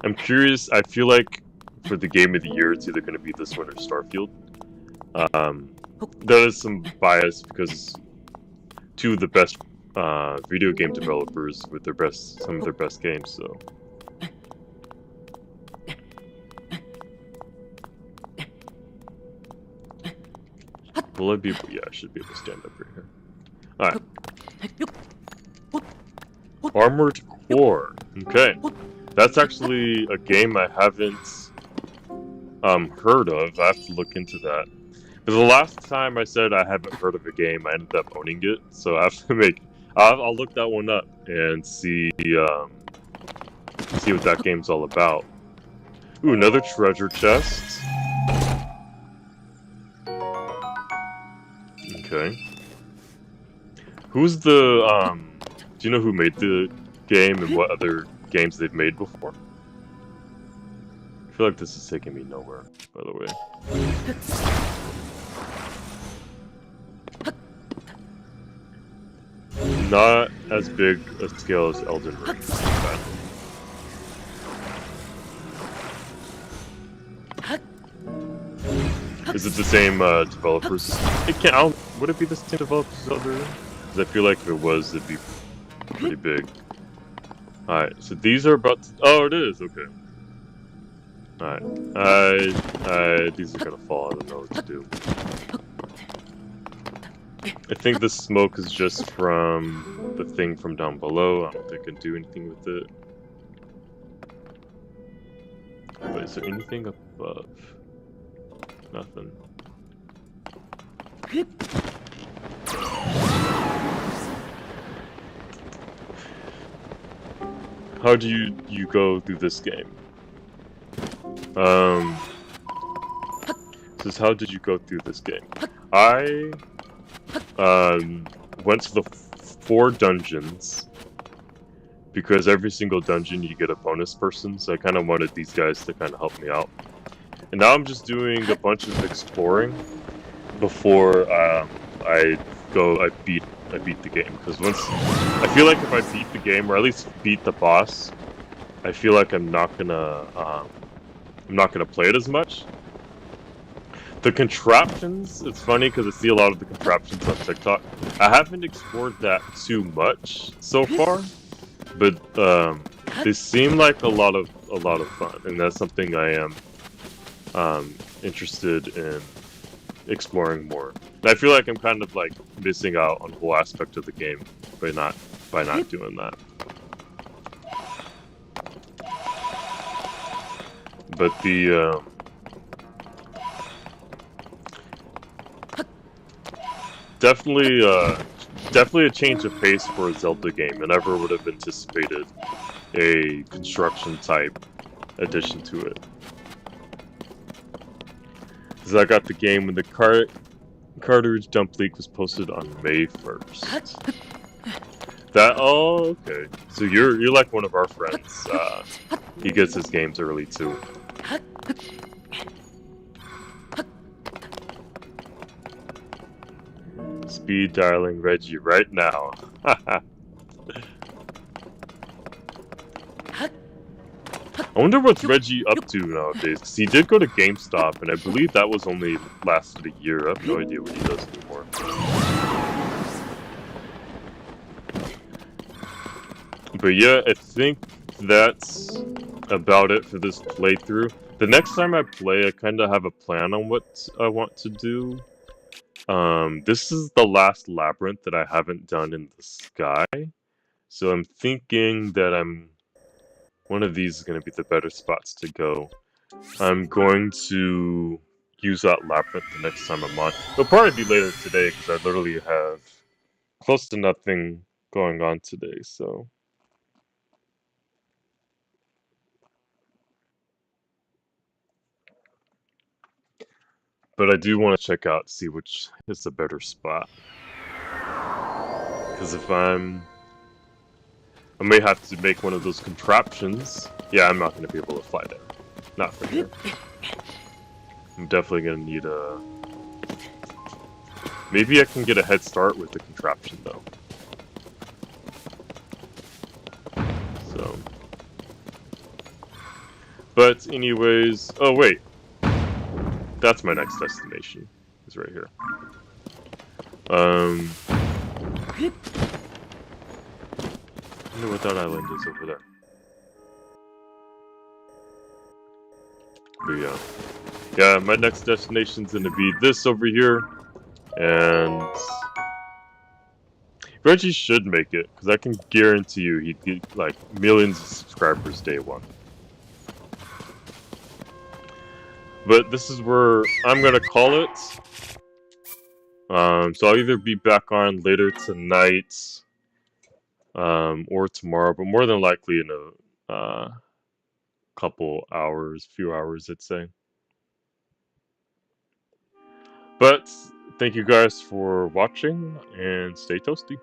I'm curious. I feel like for the game of the year, it's either going to be this one or Starfield. There is some bias because two of the best video game developers with some of their best games. So. Will I be able? Yeah, I should be able to stand up right here. Alright. Armored Core. Okay. That's actually a game I haven't heard of. I have to look into that. Because the last time I said I haven't heard of a game, I ended up owning it. So I have to I'll look that one up and see what that game's all about. Ooh, another treasure chest. Okay. Who's the, do you know who made the game and what other games they've made before? I feel like this is taking me nowhere, by the way. Not as big a scale as Elden Ring. Is it the same developers? Would it be the same developers as Elden Ring? Because I feel like if it was, it'd be pretty big. Alright, so these are about to... Oh, it is, okay. Alright, these are gonna fall, I don't know what to do. I think the smoke is just from the thing from down below. I don't think I can do anything with it. But is there anything above? Nothing. How do you go through this game? Says how did you go through this game? I went to the 4 dungeons because every single dungeon you get a bonus person, so I kind of wanted these guys to kind of help me out. And now I'm just doing a bunch of exploring before I beat the game, because I feel like if I beat the game, or at least beat the boss, I feel like I'm not gonna play it as much. The contraptions, it's funny because I see a lot of the contraptions on TikTok. I haven't explored that too much so far, but they seem like a lot of fun, and that's something I am interested in exploring more. And I feel like I'm kind of like missing out on a whole aspect of the game by not doing that. But the definitely a change of pace for a Zelda game. I never would have anticipated a construction type addition to it. Because I got the game when the cartridge dump leak was posted on May 1st. Oh, okay. So you're like one of our friends. He gets his games early too. Speed dialing Reggie right now. I wonder what's Reggie up to nowadays, because he did go to GameStop, and I believe that was only lasted a year. I have no idea what he does anymore. But yeah, I think that's about it for this playthrough. The next time I play, I kind of have a plan on what I want to do. This is the last labyrinth that I haven't done in the sky, so I'm thinking that one of these is going to be the better spots to go. I'm going to use that labyrinth the next time I'm on. It'll probably be later today because I literally have close to nothing going on today, so... But I do want to check out, see which is the better spot. Because if I may have to make one of those contraptions. Yeah, I'm not going to be able to fly there. Not from here. I'm definitely going to need a... Maybe I can get a head start with the contraption, though. So... But anyways... Oh, wait. That's my next destination. It's right here. I wonder what that island is over there. But yeah. Yeah, my next destination's gonna be this over here. And... Reggie should make it, because I can guarantee you he'd get, like, millions of subscribers day one. But this is where I'm gonna call it. So I'll either be back on later tonight, or tomorrow, but more than likely in a couple hours, few hours, I'd say. But thank you guys for watching, and stay toasty.